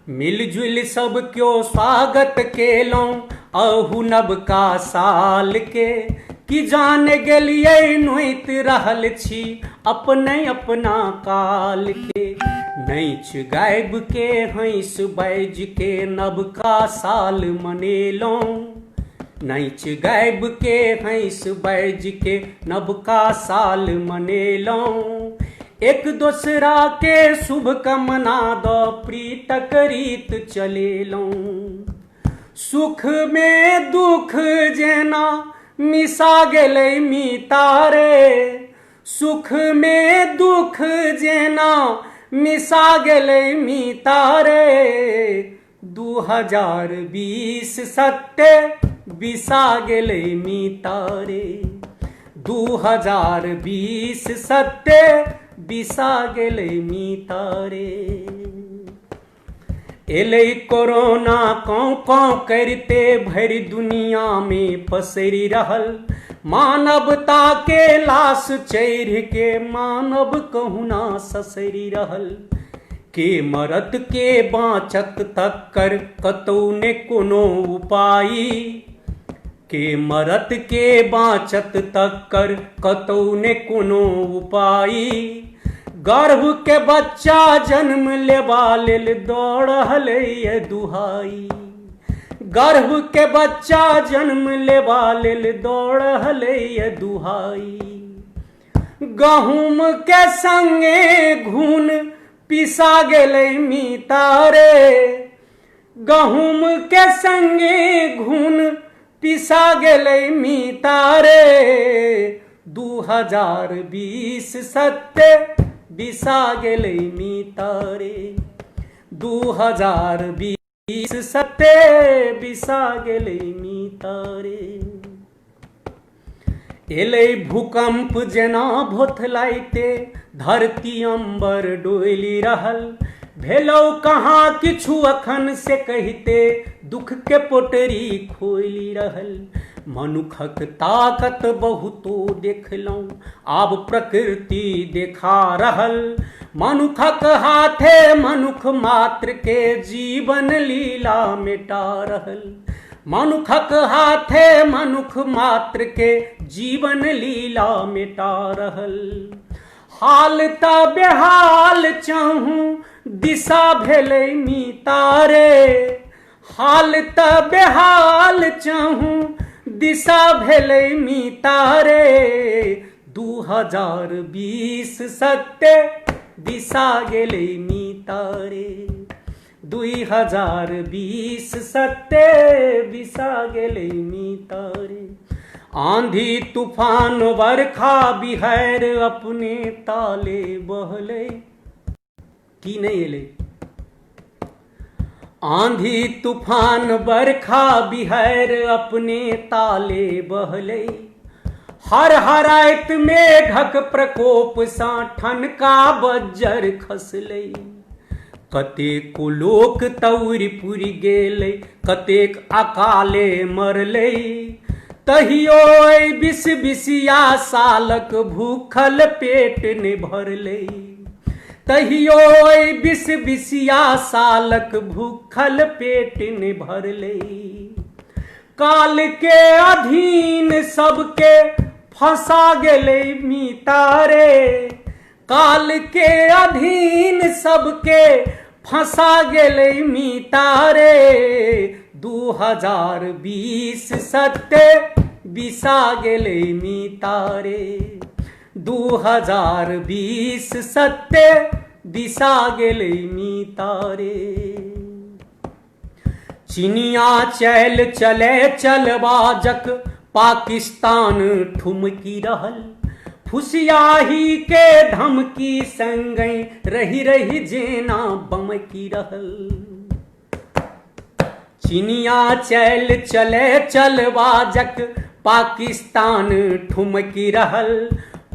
मिलजुल सब क्यों स्वागत केलहुँ अहू नबका साल के कि जान गेलियै नोइत रहल छी अपने अपना काल के। नैच गाबि के हँस बाजि के नबका साल मनेलहुँ नैच गाबि के हँस बाजि के नबका साल मनेलहुँ। एक दोसरा के शुभ कामना द प्रीतक रीत चलेलहुँ। सुख में दुख जेना मिसा गेलै मितारे सुख में दुख जेना मिसा गेलै मितारे 2020 सत्य बिसा गेलै मितारे 2020 सत्य बिसा गेलै मितारे। एलै कोरोना कौं कौं करते भरि दुनिया में पसरि रहल। मानवता के लाश चढ़ि के मानव कहुना ससरि रहल। के मरत के बाँचत तक्कर कतौ ने कोनो उपाय के मरत के बाँचत तक्कर कतौ ने कोनो उपाय। गर्भ के बच्चा जन्म लेबा लेल दौड़ रहलै दुहाई गर्भ के बच्चा जन्म लेबा लेल दौड़ रहलै दुहाई। गहूम के संगे घून पिसा गेलै मितारे गहूम के संगे घून पिसा गेलै मितारे 2020 सत्य बिसा गेलै मितारे 2020 सत्य बिसा गेलै मितारे। एलै भूकंप जेना भोथलाइते धरती अंबर डोलि रहल। भेलौ कहाँ किछु अखन से कहिते दुख के पोटरी खोलि रहल। मनुखक ताकत बहुतो देखलहुँ आब प्रकृति देखा रहल। मनुखक हाथे मनुख मात्र के जीवन लीला मिटा रहल। मनुखक हाथे मनुख मात्र के जीवन लीला मिटा रहल। हाल त बेहाल चाहूं दिशा भेलै मितारे। हाल त बेहाल चाहूं दिशा भेलै मितारे। 2020 सत्य दिशा गेलै मितारे। 2020 सत्य दिशा गेलै मितारे। आंधी तूफान बरखा बिहार अपने ताले बहले की नहीं एले। आंधी तूफान बरखा बिहार अपने ताले बहले। हर हराइत मेघक प्रकोप सा ठनका बज्जर खसले। कतेक लोक तौरि पुरि गेलै कतेक अकाले मरलै। तहियो बिस बिसिया सालक भूखल पेट ने भरलै। तहियो बिस बिसिया सालक भूखल पेट ने भरलै। काल के अधीन सबके फंसा गेलै मितारे। काल के अधीन सबके फंसा गेलै मितारे। 2020 सत्य बिसा गेलै मितारे। 2020 सत्य बिसा गेलै मितारे। चिनिया चैल चले चलबाजक पाकिस्तान ठुमकी रहल। फुसियाही के धमकी संगै रही रही जेना बमकी रहल। चिनिया चैल चले चलबाजक पाकिस्तान ठुमकी रहल।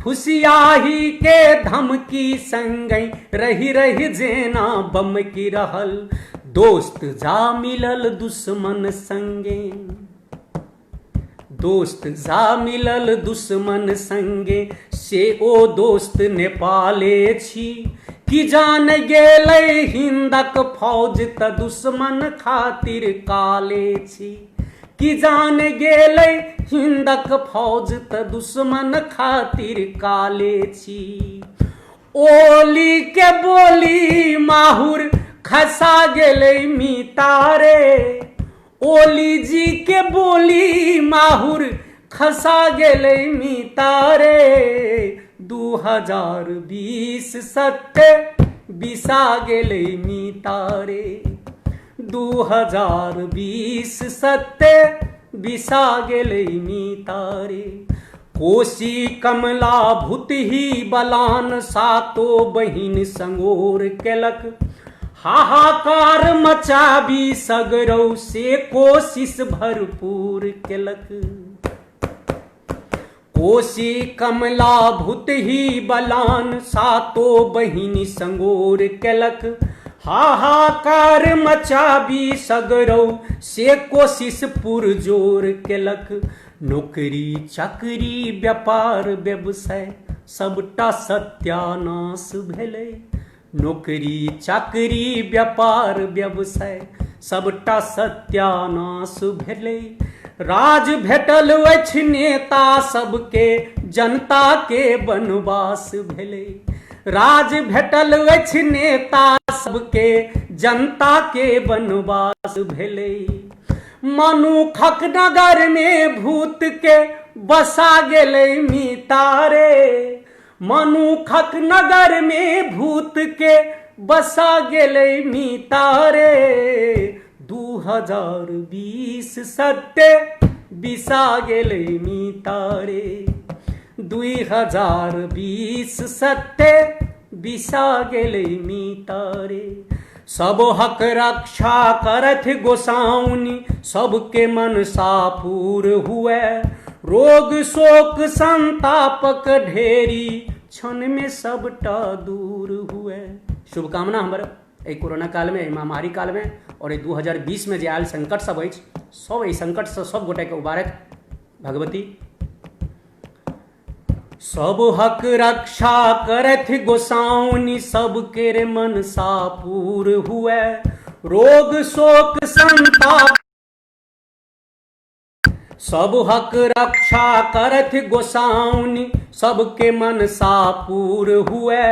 फुसियाही के धमकी संगै रही रही जेना बमकी रहल। दोस्त जा मिलल दुश्मन संगे। दोस्त जा मिलल दुश्मन संगे से ओ दोस्त नेपाले छी। कि जान गेलै हिंदक फौज त दुश्मन खातिर काले छी। कि जान गेलै हिंदक फौज त दुश्मन खातिर काले छी। ओली के बोली माहुर खसा गेलै मितारे। ओली जी के बोली माहुर खसा गेलै मितारे। 2020 सत्य बिसा गेलै मितारे। 2020 सत्य बिसा गेलै मितारे। कोशी कमला भूतही बलान सातो बहिन संगोर केलक। हाहाकार मचाबी सगरौ से कोशिश भरपूर केलक। कोशी कमला भूतही बलान सातो बहिनी संगोर केलक। हाहाकार मचाबी सगरौ से कोशिश पुरजोर केलक। नौकरी चाकरी व्यापार व्यवसाय सबटा सत्यानाश भेलै। नौकरी चाकरी व्यापार व्यवसाय सबटा सत्यानाश भेलै। राज भेटल अछि नेता सबके जनता के बनवास भेलै। राज भेटल अछि नेता सबके जनता के बनवास भेलै। मनुखक नगर में भूत के बसा गेलै मितारे। मनुखक नगर में भूत के बसा गेलै मितारे। 2020 सत्य बिसा गेलै मितारे। 2020 सत्य बिसा गेलै मितारे। सब हक रक्षा करथ गोसाउनि सबके मनसा पूर हुए। रोग शोक संतापक ढेरी क्षण में सबटा दूर हुए। शुभकामना हमर एहि कोरोना काल में, महामारी काल में और 2020 में जे आयल संकट सब अछि, सब एहि संकट से सब गोटे के उबारक भगवती। सब हक रक्षा करथ गोसाउनि, सब केर मनसा पूर हुए, रोग शोक संताप। सब हक रक्षा करथ गोसाउनि, सबके मनसा पूर हुए,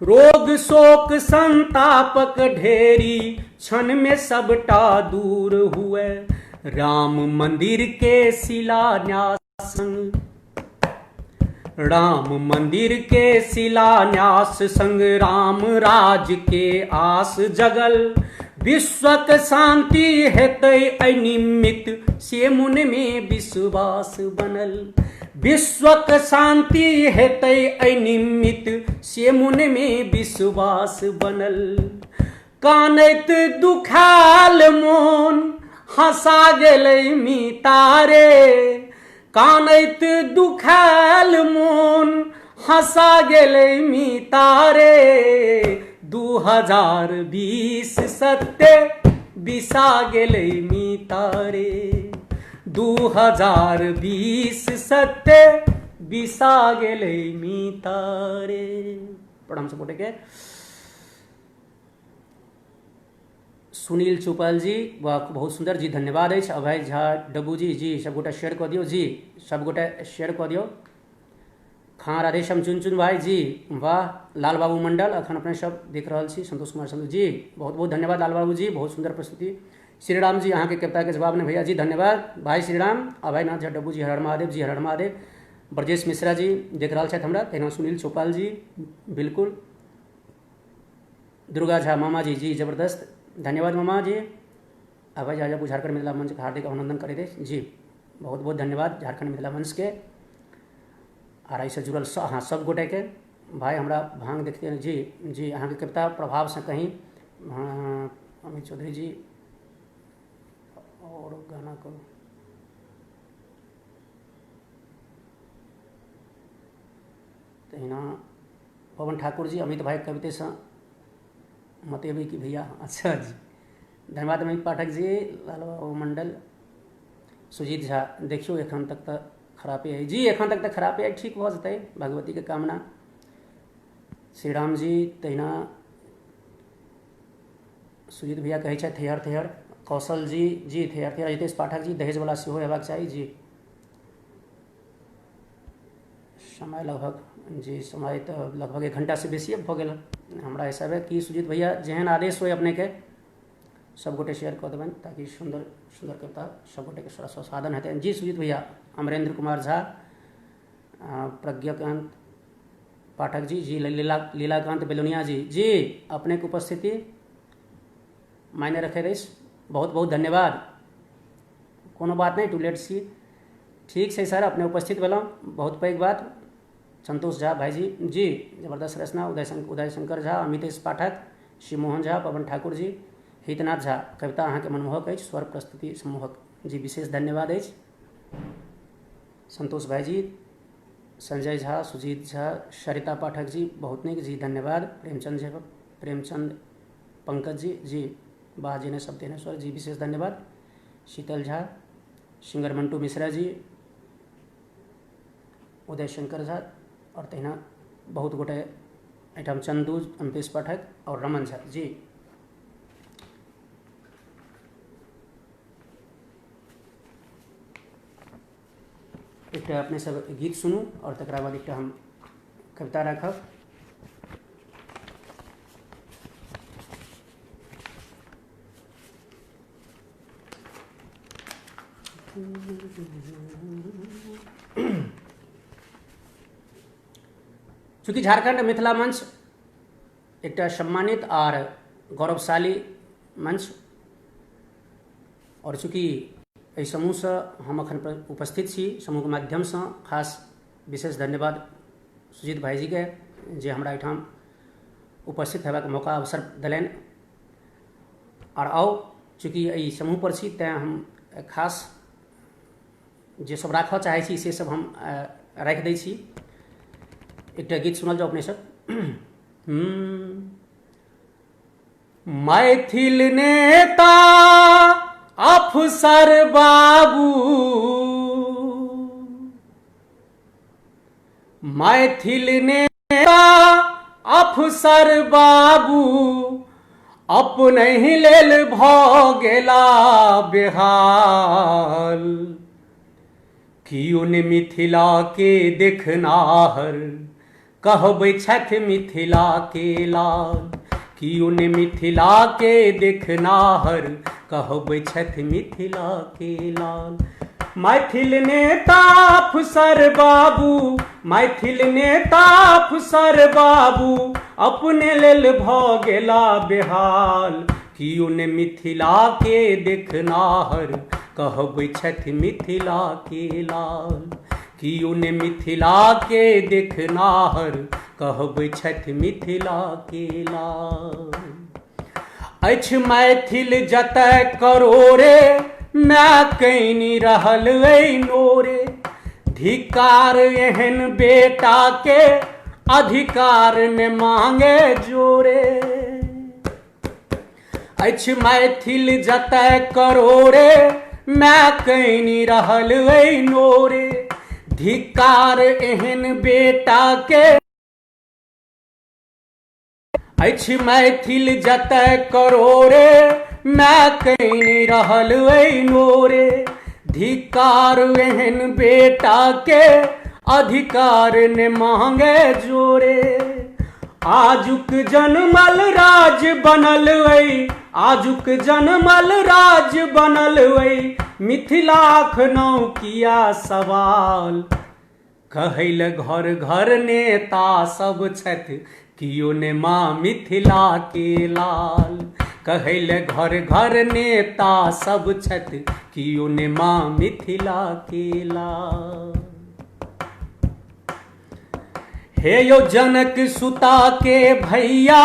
रोग शोक संतापक ढेरी, क्षण में सबटा दूर हुए। राम मंदिर के शिलान्यास संग, राम मंदिर के शिलान्यास संग, राम राज के आस जगल, विश्वक शांति हेतै एहि निमित्त, से मन में विश्वास बनल। विश्वक शांति हेतै एहि निमित्त, से मन में विश्वास बनल। कानैत दुखाल मोन, हंसा गेलै मितारे, कानैत दुखाल मोन, हंसा गेलै मितारे। 2020 सत्य बिसा गेलै मितारे, 2020 सत्य बिसा गेलै मितारे। प्रणाम सब गोटे के। सुनील चौपाल जी, वाह बहुत सुंदर जी, धन्यवाद अछि। अभय झा डब्बू जी सब गोटे शेयर कऽ दियौ जी, सब गोटे शेयर कऽ दियौ। खाँ राधेश्याम चुन भाई जी, वाह। लाल बाबू मंडल अखन अपने सब देख रहल छी। संतोष कुमार संधू जी, बहुत बहुत धन्यवाद लाल बाबू जी, बहुत सुंदर प्रस्तुति। श्रीराम जी, अहाँ के कविता के जवाब नहीं भैया जी, धन्यवाद भाई श्रीराम। अभयनाथ झा डब्बू जी, हर हर महादेव जी, हर हर महादेव। ब्रजेश मिश्रा जी देख रहा छथि हमरा, तहिना सुनील चौपाल जी, बिल्कुल। दुर्गा झा मामा जी जबरदस्त, धन्यवाद मामा जी। अभय झा झारखंड मिथिला मंच के हार्दिक अभिनंदन करैत अछि जी, बहुत बहुत धन्यवाद झारखंड मिथिला मंच के आर से जुड़ल हाँ सब गोटे के। भाई हमरा भांग देखते हैं जी अहाँ के कविता प्रभाव से कहीं अमित चौधरी जी और गाना करो। तहिना पवन ठाकुर जी, अमित भाई कविते से मत अभी कि भैया, अच्छा जी, धन्यवाद अमित पाठक जी। लाल बाबू मंडल, सुजीत झा, देखियो एखन तक तो खरापे है जी, एखन तक तो खरापे है, ठीक भऽ जेतै भगवती के कामना। श्रीराम जी, तहिना सुजीत भैया कहै छथि थैहर थैहर। कौशल जी थैहर थैहर। हितेश पाठक जी, दहेज वाला सेहो हेबाक चाही जी। समय लगभग जी, समय तो लगभग 1 घंटा से बेसिए भऽ गेल हमरा हिसाबे। कि सुजीत भैया जेहन आदेश होय अपने के सब गोटे शेयर कऽ देबनि, ताकि सुंदर सुंदर कविता सब गोटे के स्वादन हेतै जी। सुजीत भैया, अमरेंद्र कुमार झा, प्रज्ञाकांत पाठक जी लीलाकांत बेलोनिया जी अपने के उपस्थिति मायने रखे रही, बहुत बहुत धन्यवाद। कोनो बात नहीं, टू लेट सी, ठीक छै सर, अपने उपस्थित भेलहुँ, बहुत पैघ बात। संतोष झा भाई जी जबरदस्त रचना। उदय शंकर झा, अमितेश पाठक, शिव मोहन झा, पवन ठाकुर जी, हितनाथ झा, कविता अहाँ के मनमोहक अछि, स्वर प्रस्तुति सम्मोहक जी, विशेष धन्यवाद अछि। संतोष भाई जी, संजय झा, सुजीत झा, सरिता पाठक जी, बहुत नीक जी, धन्यवाद। प्रेमचंद पंकज जी वाह, जिन्हें सब तेने स्वर जी, विशेष धन्यवाद। शीतल झा, सिंगर मंटू मिश्रा जी, उदय शंकर झा और तहिना बहुत गोटे एहिठाम चंदू, अमतेश पाठक और रमन झा जी। एक अपने सब गीत सुनू और तकरा बाद एक हम कविता राखब। चूँकि झारखंड मिथिला मंच एक सम्मानित और गौरवशाली मंच, और चूँकि एहि समूह से हम अखन उपस्थित छी, समूह के माध्यम से खास विशेष धन्यवाद सुजीत भाई जी के, जे हमरा एहिठाम उपस्थित हेबाक मौका अवसर देलनि। और आओ चूँकि एहि समूह पर छी, तैं हम खास जे सब राखऽ चाहै छी से सब हम राखि दै छी। एकटा गीत सुनल जाओ अपने सब। मैथिल नेता अफसर बाबू, मैथिल नेता अफसर बाबू, अपने ही लेल भऽ गेला बेहाल। कियोन मिथिला के देखनाहर, कहबै छथि मिथिला के लाल। कियोन मिथिला के देखनाहर, कहबै छथि मिथिला के लाल। मैथिल नेता अफसर बाबू, मैथिल नेता अफसर बाबू, अपने लेल भऽ गेला बेहाल। कियोन मिथिला के देखनाहर, कहबै छथि मिथिला के लाल। कियोन मिथिला के देखनाहर, कहबै छथि मिथिला के लाल। अछि मैथिल जतय करोड़े, माय कनि रहल अइ नोरे। धिकार एहन बेटा के, अधिकार ने मांगे जोरे। अछि मैथिल जतय करोड़े, माय कनि रहल अइ नोरे। धिकार एहन बेटा के, अछि मैथिल जतय करोड़े, माय कनि रहल अइ नोरे। धिकार एहन बेटा के, अधिकार ने मांगे जोरे। आजुक जनमल राज बनल अइ, आजुक जनमल राज बनल अइ। मिथिलाक नाम किया सवाल। कहै ल घर घर नेता सब छथि, कियो ने माँ मिथिला के लाल। कहै ल घर घर नेता सब छथि, कियो ने माँ मिथिला के लाल। हे यौ जनक सुता के भैया,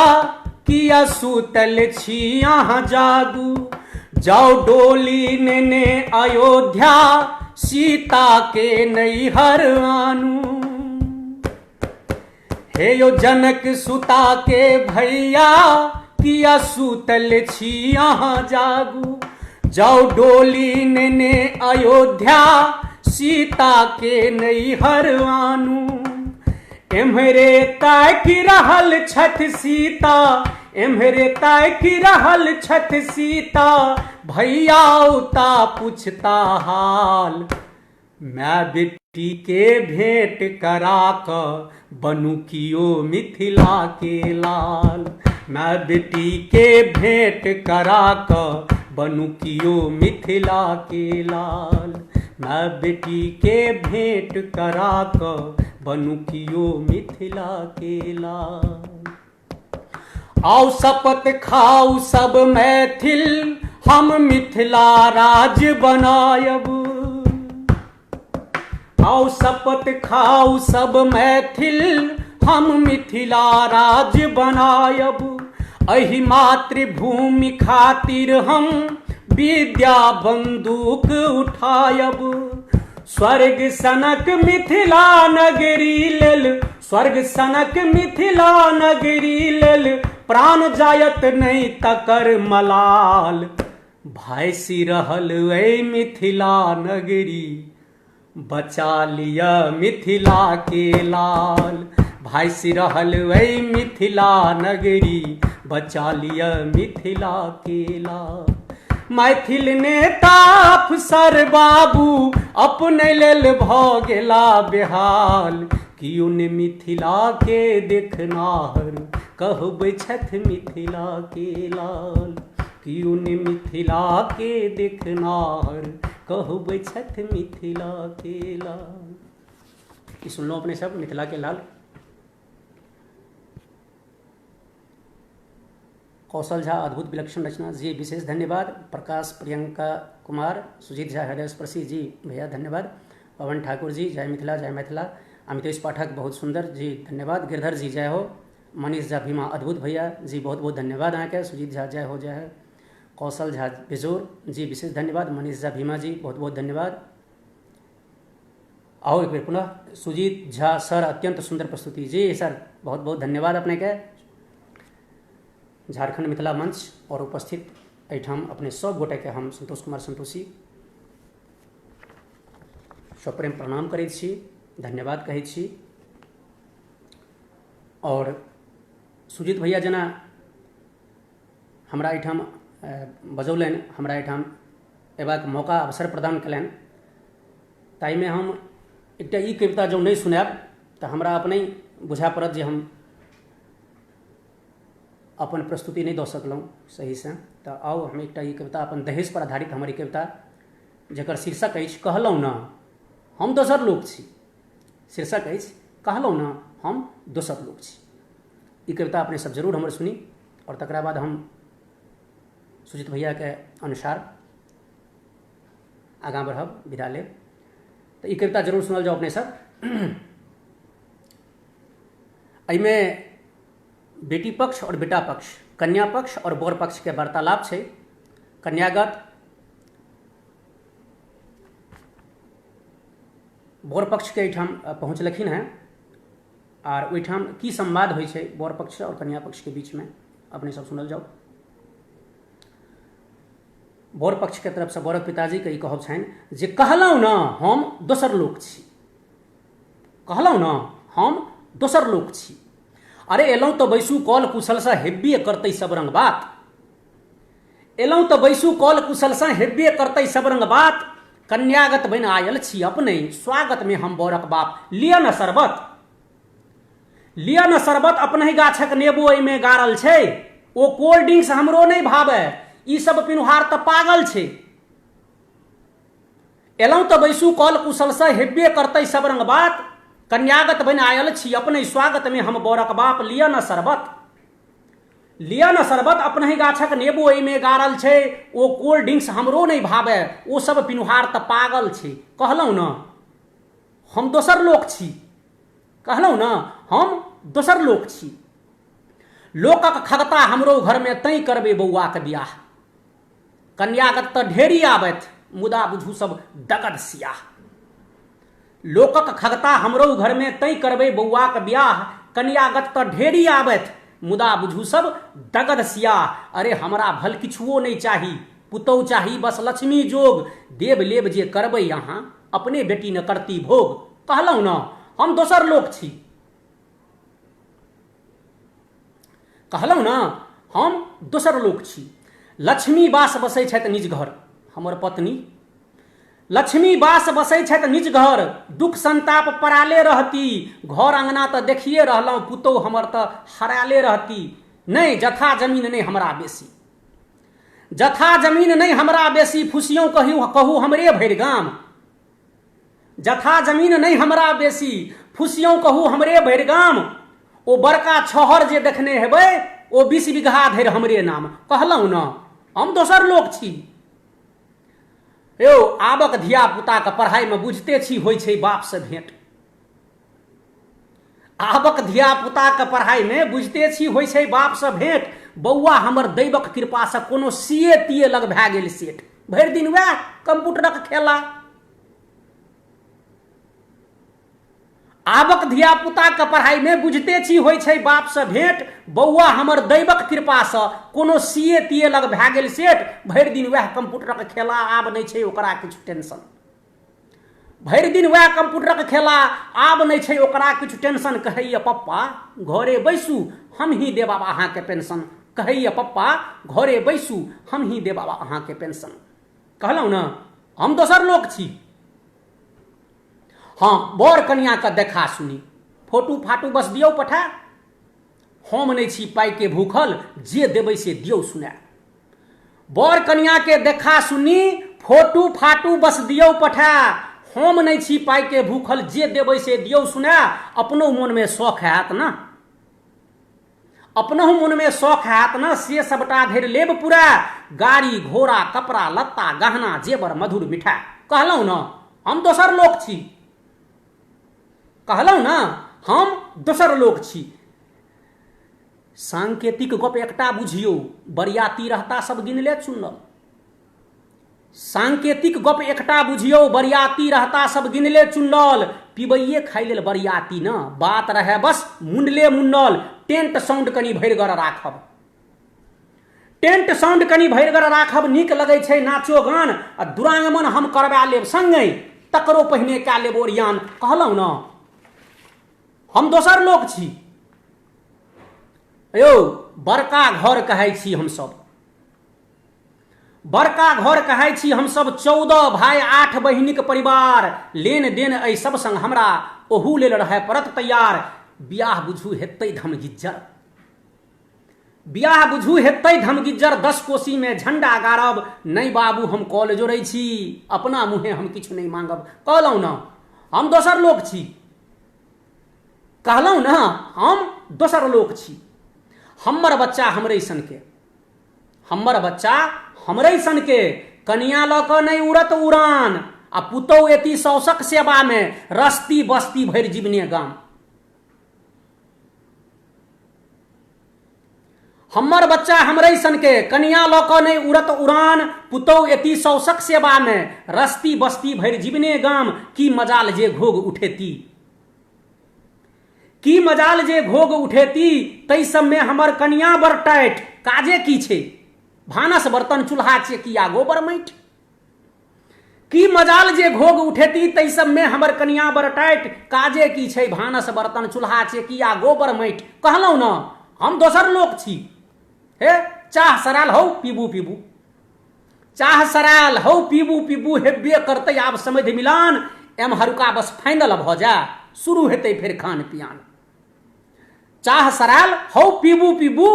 किया सुतल छी अहाँ जागू। जाओ डोली नेने अयोध्या, सीता के नैहर आनू। हे यौ जनक सुता के भैया, किया सुतल छी अहाँ जागू। जाओ डोली नेने अयोध्या, सीता के नैहर आनू। एम्हरे ताकि रहल छथि सीता, एम्हरे ताकि रहल छथि सीता। भैया उता पूछता हाल। माय बेटी के भेंट करा कऽ, बनू कियो मिथिला के लाल। माय बेटी के भेंट करा कऽ, बनू कियो मिथिला के लाल। माय बेटी के भेंट करा कऽ, बनू कियो मिथिला के लाल। आओ शपथ खाऊ सब मैथिल, हम मिथिला राज बनायब। आओ शपथ खाऊ सब मैथिल, हम मिथिला राज बनायब। एहि मातृभूमि खातिर हम, विद्या बंदूक उठायब। स्वर्ग सनक मिथिला नगरी लेल, स्वर्ग सनक मिथिला नगरी लेल। प्राण जायत नहीं तकर मलाल। भाइसी रहल अइ मिथिला नगरी, बचा लिया मिथिला के लाल। भाइसी रहल अइ मिथिला नगरी, बचा लिया मिथिला के लाल। मैथिल नेता अफसर बाबू, अपने लेल भऽ गेला बेहाल। कियोन मिथिला के देखनाहर, कहबै छथि मिथिला के लाल। कियोन मिथिला के देखनाहर, कहबै छथि मिथिला के लाल। सुन लो अपने सब मिथिला के लाल। कौशल झा अद्भुत विलक्षण रचना जी, विशेष धन्यवाद। प्रकाश प्रियंका कुमार, सुजीत झा हृदय स्पर्शी जी, भैया धन्यवाद। पवन ठाकुर जी, जय मिथिला जय मिथिला। अमितेश पाठक बहुत सुंदर जी, धन्यवाद। गिरधर जी जय हो। मनीष झा भीमा अद्भुत भैया जी, बहुत बहुत धन्यवाद अहाँके। सुजीत झा जय हो जय है। कौशल झा बेजोर जी, विशेष धन्यवाद। मनीष झा भीमा जी, बहुत बहुत धन्यवाद। आओ एक बेर पुनः सुजीत झा सर, अत्यंत सुंदर प्रस्तुति जी सर, बहुत बहुत धन्यवाद अपने के। झारखंड मिथिला मंच और उपस्थित एहिठाम अपने सब गोटे के हम संतोष कुमार संतोषी सप्रेम प्रणाम करैत छी, धन्यवाद कहैत छी। और सुजीत भैया जेना हमरा एहिठाम बजौलनि, हमरा एहिठाम एबाक मौका अवसर प्रदान कयलनि, ताहिमे हम एकटा ई कविता जँ नहि सुनायब तऽ हमरा अपने बुझा पड़त जे हम अपन प्रस्तुति नहीं दऽ सकलहुँ सही से। तऽ आउ हम एकटा ई कविता अपन दहेज पर आधारित हमर ई कविता जकर शीर्षक अछि कहलहुँ न हम दोसर लोक छी। शीर्षक अछि कहलहुँ न हम दोसर लोक छी। ई कविता अपने सब जरूर हमर सुनी और तकरा बाद हम सुजीत भैया के अनुसार आगाँ बढ़ब, विदा लेब। तो ई कविता जरूर सुनल जाओ अपने सब। एहिमे बेटी पक्ष और बेटा पक्ष, कन्या पक्ष और बर पक्ष के वार्तालाप छै। कन्यागत बर पक्ष के एहिठाम पहुँचलखिन हैं और ओहिठाम की संवाद होइ छै बर पक्ष और कन्या पक्ष के बीच में, अपने सब सुनल जाओ। बर पक्ष के तरफ से बरक पिताजी के ई कहब छनि जे कहलहुँ न हम दोसर लोक छी। कहलहुँ न हम दोसर लोक छी। अरे एलहुँ तऽ बैसू कल कुशल से हेब्बे करतै सब रंग बात। एलहुँ तऽ बैसू कल कुशल से हेब्बे करतै सब रंग बात। कन्यागत बनि आयल छी अपने, स्वागत में हम बरक बाप। लिअ न शरबत, लिअ न शरबत, अपने गाछक नेबो एहिमे गाड़ल छै। ओ कोल्ड ड्रिंक्स हमरो नहीं भावे, ई सब पिनुहार तऽ पागल छै। एलहुँ तऽ बैसू कल कुशल से हेब्बे करतै सब रंग बात। कन्यागत बनि आयल छी अपने, स्वागत में हम बरक बाप। लिअ न शरबत, लिअ न शरबत, अपने गाछक नेबो एहिमे गाड़ल छै। ओ कोल्ड ड्रिंक्स हमरो नहीं भावे, ओ सब पिनुहार तऽ पागल छै। कहलहुँ न हम दोसर लोक छी। कहलहुँ न हम दोसर लोक छी। लोकक खगता हमरो घर में तैं करबे बौआ के बियाह। कन्यागत तऽ ढेरी आबैत, मुदा बुझू सब दगद सियाह। लोकक खगता हमरो घर में तैं करबे बौआ के बियाह। कन्यागत तऽ ढेरी आबैत, मुदा बुझू सब दगद सियाह। अरे हमरा भल किछुओ नहीं चाही, पुतौ चाही बस लक्ष्मी जोग। देव लेब जे करबै अहाँ, अपने बेटी न करती भोग। कहलहुँ न हम दोसर लोक छी। कहलहुँ न हम दोसर लोक छी। लक्ष्मी बास बसै छथि निज घर, हमर पत्नी लक्ष्मी बास बसै छथि निज घर। दुख संताप पराले रहती, घर अंगना तऽ देखिए रहलहुँ, पुतौ हमर तऽ हराले रहती। नहीं जथा जमीन नहीं हमरा बेसी, जथा जमीन नहीं हमरा बेसी। फुसियों कहू हमरे भरि गाम। जथा जमीन नहीं हमरा बेसी, फुसियों कहू हमरे भरि गाम। ओ बड़का छहर जे देखने हेबै, ओ 20 बीघा धरि हमरे नाम। कहलहुँ न हम दोसर लोक छी। यौ आबक धिया पुता के पढ़ाई में बुझते छी होइ छै बाप से भेंट। आबक धिया पुता के पढ़ाई में बुझते छी होइ छै बाप से भेंट। बौआ हमर दैवक कृपा से कोनो सीए तीए लग भए गेल सेठ। भरि दिन वएह कंप्यूटरक खेला। आबक धिया पुता के पढ़ाई में बुझते छी होइ छै बाप से भेंट। बौआ हमर दैवक कृपा से कोनो सीए तीए लग भए गेल सेठ। भरि दिन वएह कंप्यूटरक खेला, आब नहीं छै ओकरा किछु टेंशन। भरि दिन वएह कंप्यूटरक खेला, आब नहीं छै ओकरा किछु टेंशन। कहैया पप्पा घरे बैसू हम ही देब अहाँ के पेंशन। कहैया पप्पा घरे बैसू हम ही देब अहाँ के पेंशन। कहलहुँ न हम दोसर लोक छी। हाँ बर कनिया के देखा सुनी, फोटू फाटू बस दियौ पठा। हम नहीं छी पाई के भूखल, जे देबै से दियौ सुना। बर कनिया के देखा सुनी, फोटू फाटू बस दियौ पठा। हम नहीं छी पाई के भूखल, जे देबै से दियौ सुना। अपनो मन में शौक हैत न, अपनो मन में शौक हैत न, से सबटा धरि लेब पूरा। गाड़ी घोड़ा कपड़ा लत्ता गहना जेवर मधुर मिठा। कहलहुँ न हम दोसर लोक छी। कहलहुँ न हम दोसर लोक छी। सांकेतिक गप एकटा बुझियौ, बरियाती रहता सब गिनले चुनल। सांकेतिक गप एकटा बुझियौ, बरियाती रहता सब गिनले चुनल। पिबैये खाइ लेल बरियाती न, बात रहे बस मुंडले मुंडल। टेंट साउंड कनी भरिगर राखब। टेंट साउंड कनि भरिगर राखब, नीक लगै छै नाचो गान, आ दुरागमन हम करबा लेब संगहि, तकरो पहिने कए लेब ओरियान। कहलहुँ ने हम दोसर लोक छी यौ। बड़का घर कहै छी हमसब, बड़का घर कहै छी हमसब। 14 भाई 8 बहिनीक परिवार, लेन देन एहि सब संग हमरा ओहू लेल रहै पड़त तैयार। बियाह बुझू हेतै धमगिज्जर, बियाह बुझू हेतै धमगिज्जर, 10 कोशीमे झंडा गाड़ब। नहीं बाबू हम कॉल जोड़ै छी, अपना मुँहे हम किछु नहीं मांगब। कहलहुँ ने हम दोसर लोक छी, कहलहुँ ने हम दोसर लोक छी। हमर बच्चा हमरे सनके, हमर बच्चा हमरे सनके, कनिया लऽ कऽ नहीं उड़त उड़ान, आ पुतहु एती सौसक सेवा में, रस्ती बस्ती भरि जीवने गाम। हमर बच्चा हमरे सनके, कनिया लऽ कऽ नहीं उड़त उड़ान, पुतहु एती सौसक सेवा में, रस्ती बस्ती भरि जीवने गाम। की मजाल जे घोग उठेती, की मजाल जे घोग उठेती, तै सब में हमर कनिया बर टाइट। काजे की छै भानस बर्तन चूल्हा चेकिया गोबर माटि। की मजाल जे घोग उठेती, तै सब में हमर कनिया बर टाइट। काजे की छै भानस बर्तन चूल्हा चेकिया गोबर माटि। कहलहुँ ने हम दोसर लोक छी। हे चाह सराल हौ पीबू पीबू, चाह सराल हौ पीबू पीबू, हेबे करतै आब समधि मिलान। एम्हरुका बस फाइनल भऽ जा, शुरू हेतै फेर खान पियान। चाह सराल हौ पीबू पीबू,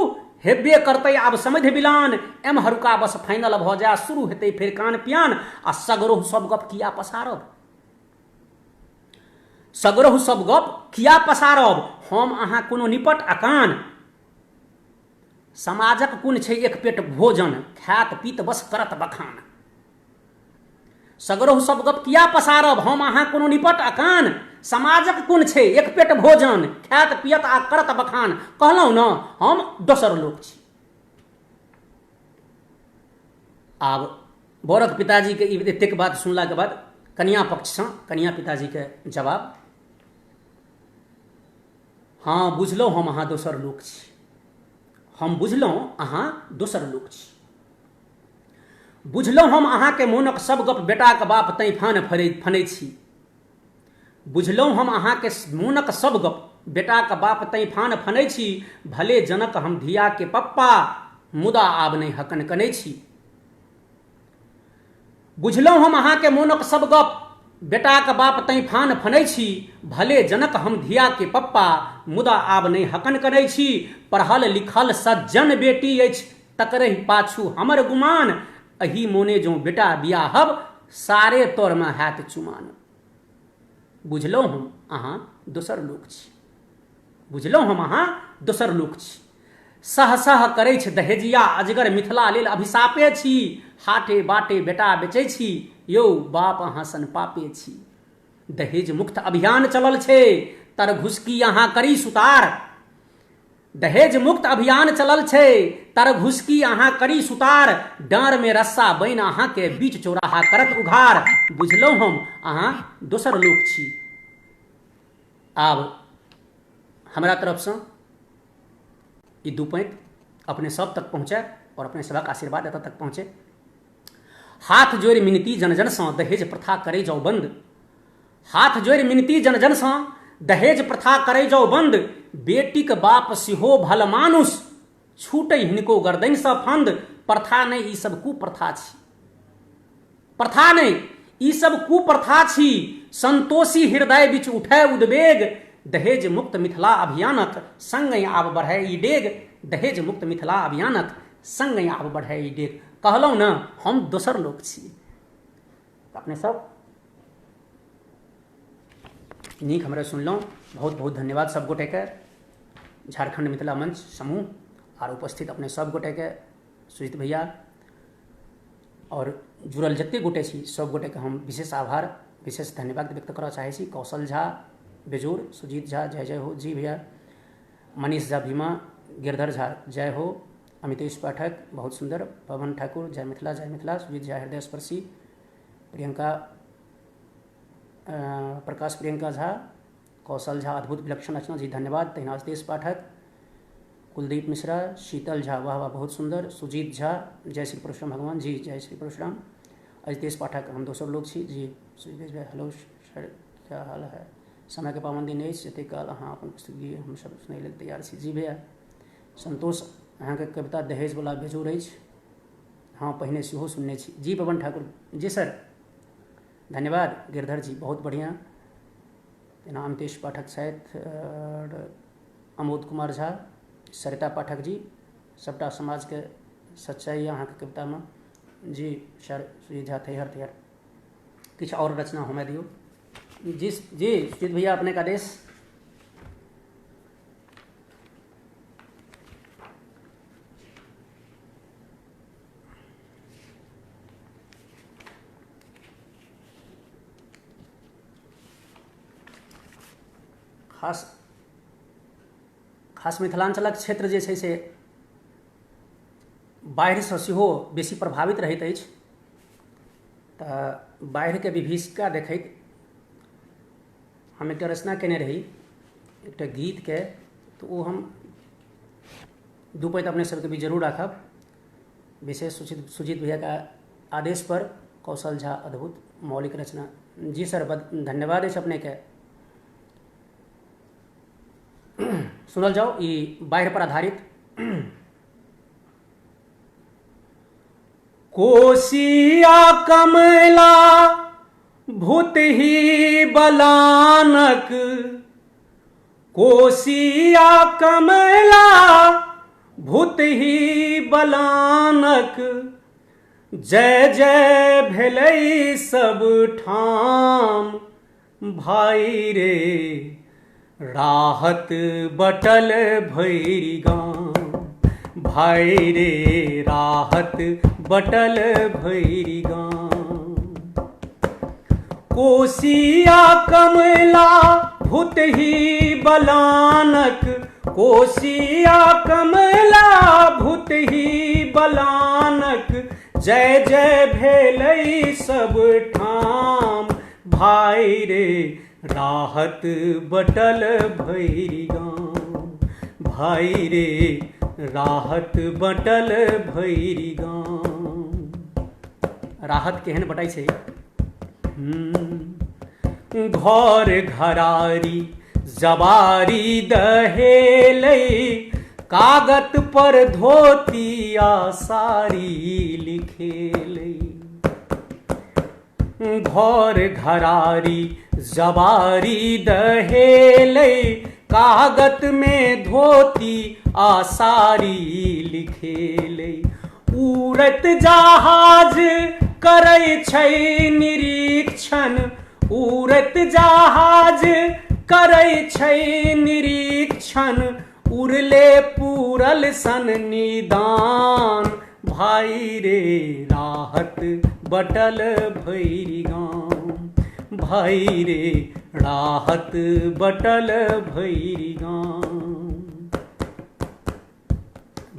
हेबे करतै आब समधि मिलान। एम्हरुका बस फाइनल भऽ जा, शुरू हेतै फेर खान पियान। आ सगरोह सब गप किया पसारब, सगरोह सब गप किया पसारब। हम अहाँ कोनो निपट अकान, समाजक कोन छै एक पेट भोजन, खात पीत बस करत बखान। सगरोह सब गप किया पसारब, हम अहाँ कोनो निपट अकान, समाजक कोन छै एक पेट भोजन, खात पियत आ करत बखान। कहलहुँ ने हम दोसर लोक छी। आब बरक पिताजी के एतेक बात सुनला के बाद कन्या पक्षसँ कन्या पिताजी के जवाब, हाँ बुझलहुँ हम अहाँ दोसर लोक छी, हम बुझलहुँ अहाँ दोसर लोक छी। बुझलहुँ हम अहाँके मोनक सब गप, बेटाक बाप तैँ फान फनै छी। बुझलहुँ हम अहाँके मोनक सब गप, बेटाक बाप तैँ फान फनै छी। भले जनक हम धिया के पप्पा, मुदा आब नहीं हकन कनै छी। बुझलहुँ हम अहाँके मोनक सब गप, बेटाक बाप तैँ फान फनै छी। भले जनक हम धिया के पप्पा, मुदा आब नहीं हकन करै छी। पढ़ल लिखल सज्जन बेटी अछि, तकरहि पाछू हमर गुमान। अही मोने जो बेटा बियाहब, सारे तौर में हैत चुमान। बुझलहुँ हम अहाँ दोसर लोक छी, बुझलहुँ हम अहाँ दोसर लोक छी। सह सह करै छै दहेजिया अजगर, मिथिला लेल अभिशापे छी। हाटे बाटे बेटा बेचै छी, यौ बाप अहाँ सन पापे छी। दहेज मुक्त अभियान चलल छै, तर घुसकी अहाँ करी सुतार। दहेज मुक्त अभियान चलल छै, तर घुसकी अहाँ करी सुतार। डाँर में रस्सा बनि अहाँ के, बीच चौराहा करत उघार। बुझलहुँ हम अहाँ दोसर लोक छी। आब हमरा तरफसँ ई 2 पैंत अपने सब तक पहुँचे और अपने सबक आशीर्वाद एतऽ तक पहुँचे। हाथ जोड़ि मिनती जन जनसँ, दहेज प्रथा करै जाओ बंद। हाथ जोड़ि मिनती जन जनसँ, दहेज प्रथा करै जाओ बंद। बेटीक बाप सेहो भल मानुष, छूटै हिनको गर्दनिसँ फंद। प्रथा नहि ई सब कुप्रथा छी, प्रथा नहि ई सब कुप्रथा छी। संतोषी हृदय बीच उठै उद्वेग, दहेज मुक्त मिथिला अभियानक संगहि आब बढ़ै ई डेग। दहेज मुक्त मिथिला अभियानक संगहि आब बढ़ै ई डेग। कहलहुँ ने हम दोसर लोक छी। अपने सब नीक हमरा सुनलहुँ, बहुत बहुत धन्यवाद सब गोटे के। झारखंड मिथिला मंच समूह और उपस्थित अपने सब गोटे के, सुजीत भैया और जुड़ल जतेक गोटे छी सब गोटे के हम विशेष आभार विशेष धन्यवाद व्यक्त करऽ चाहै छी। कौशल झा बेजोर, सुजीत झा जय जय हो जी भैया, मनीष झा भीमा, गिरधर झा जय हो, अमितेश पाठक बहुत सुंदर, पवन ठाकुर जय मिथिला, सुजीत झा हृदय स्पर्शी, प्रियंका प्रकाश प्रियंका झा, कौशल झा अद्भुत विलक्षण रचना जी धन्यवाद। तहिना देश पाठक, कुलदीप मिश्रा, शीतल झा, वाह वाह बहुत सुंदर। सुजीत झा, जय श्री परशुराम भगवान जी, जय श्री परशुराम। अजितेश पाठक, हम दोसर लोग छी जी। सुजीत भाई, हेलो सर, क्या हाल है? समय के पाबंदी नहीं जते काल अहाँ अपन पुस्तक हम सब सुनै लेल तैयार छी जी भैया। संतोष, अहाँके कविता दहेजवला बेजोड़ अछि। हाँ, पहिने सेहो सुनने छी जी। पवन ठाकुर, जी सर, धन्यवाद। गिरधर जी, बहुत बढ़िया। तेना अमितेश पाठक छथि, अमोद कुमार झा, सरिता पाठक जी, सबटा समाजके सच्चाइ अहाँके कवितामे जी। सर सुजीत झा, तैयार तैयार किछु आओर रचना हमरा दियौ जी। जी सुजीत भैया, अपने का आदेश। खास मिथिलांचलक क्षेत्र जे छै से बाढ़िसँ सेहो बेसी प्रभावित रहैत अछि। तऽ बाढ़िके विभीषिका देखैत हम एकटा रचना केने रही, एकटा गीतके, तऽ ओ हम दू पैत अपने सबके भी जरूर राखब। विशेष सुजीत भैया का आदेश पर कौशल झा, अद्भुत मौलिक रचना जी सर, धन्यवाद अछि अपनेके। सुनल जाओ, ई बाढ़ि पर आधारित। कोसिया कमला भूतहि बलानक, कोसिया कमला भूतहि बलानक, जय जय भेलै सब ठाम भाई रे, राहत बटल भैरी गाम भाई रे, राहत बटल भैरी गाम। कोसिया कमला भूतहि बलानक, कोसिया कमला भूतहि बलानक, जय जय भेलै सब ठाम भाई रे, राहत बटल भैरी गाम भाई रे, राहत बटल भैरी गाम। राहत केहन बटाई छै? घर घरारी जबारी दहेलै, कागत पर धोतिया साड़ी लिखेलै। घर घरारी जबारी दहेलै, कागत में धोती आ साड़ी लिखेलै। उड़त जहाज करै छै निरीक्षण, उड़त जहाज करै छै निरीक्षण, उड़ले पूरल सन निदान भाई रे, राहत बटल भैरी गाम भाई रे, राहत बटल भैरी गाम।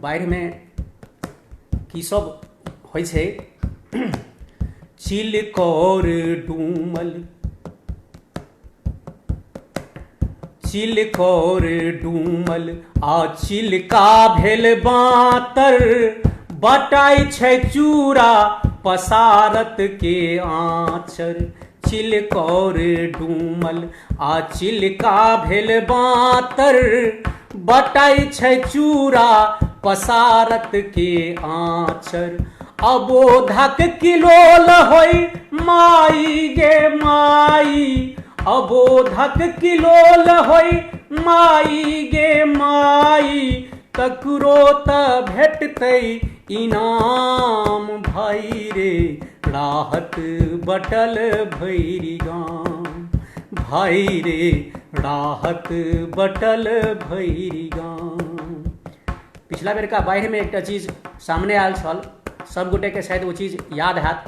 बाढ़िमे की सब होइ छै? चिलकोर डूमल, चिलकोर डूमल आ चिलका भेल बातर, बटाई छै चूड़ा पसारत के आँचर। चिलकोर डूमल आ चिलका भेल बातर, बटाई छै चूड़ा पसारत के आँचर। अबोधक किलोल होई माई गे माई, अबोधक किलोल होई माई गे माई, ककरो त भेटतै इनाम भाई रे, राहत बटल भैरी गाम भाई रे, राहत बटल भैरी गाम। पिछला बेर का बाढ़ि में एकटा चीज सामने आयल छल, सब गोटे के शायद वो चीज याद हैत,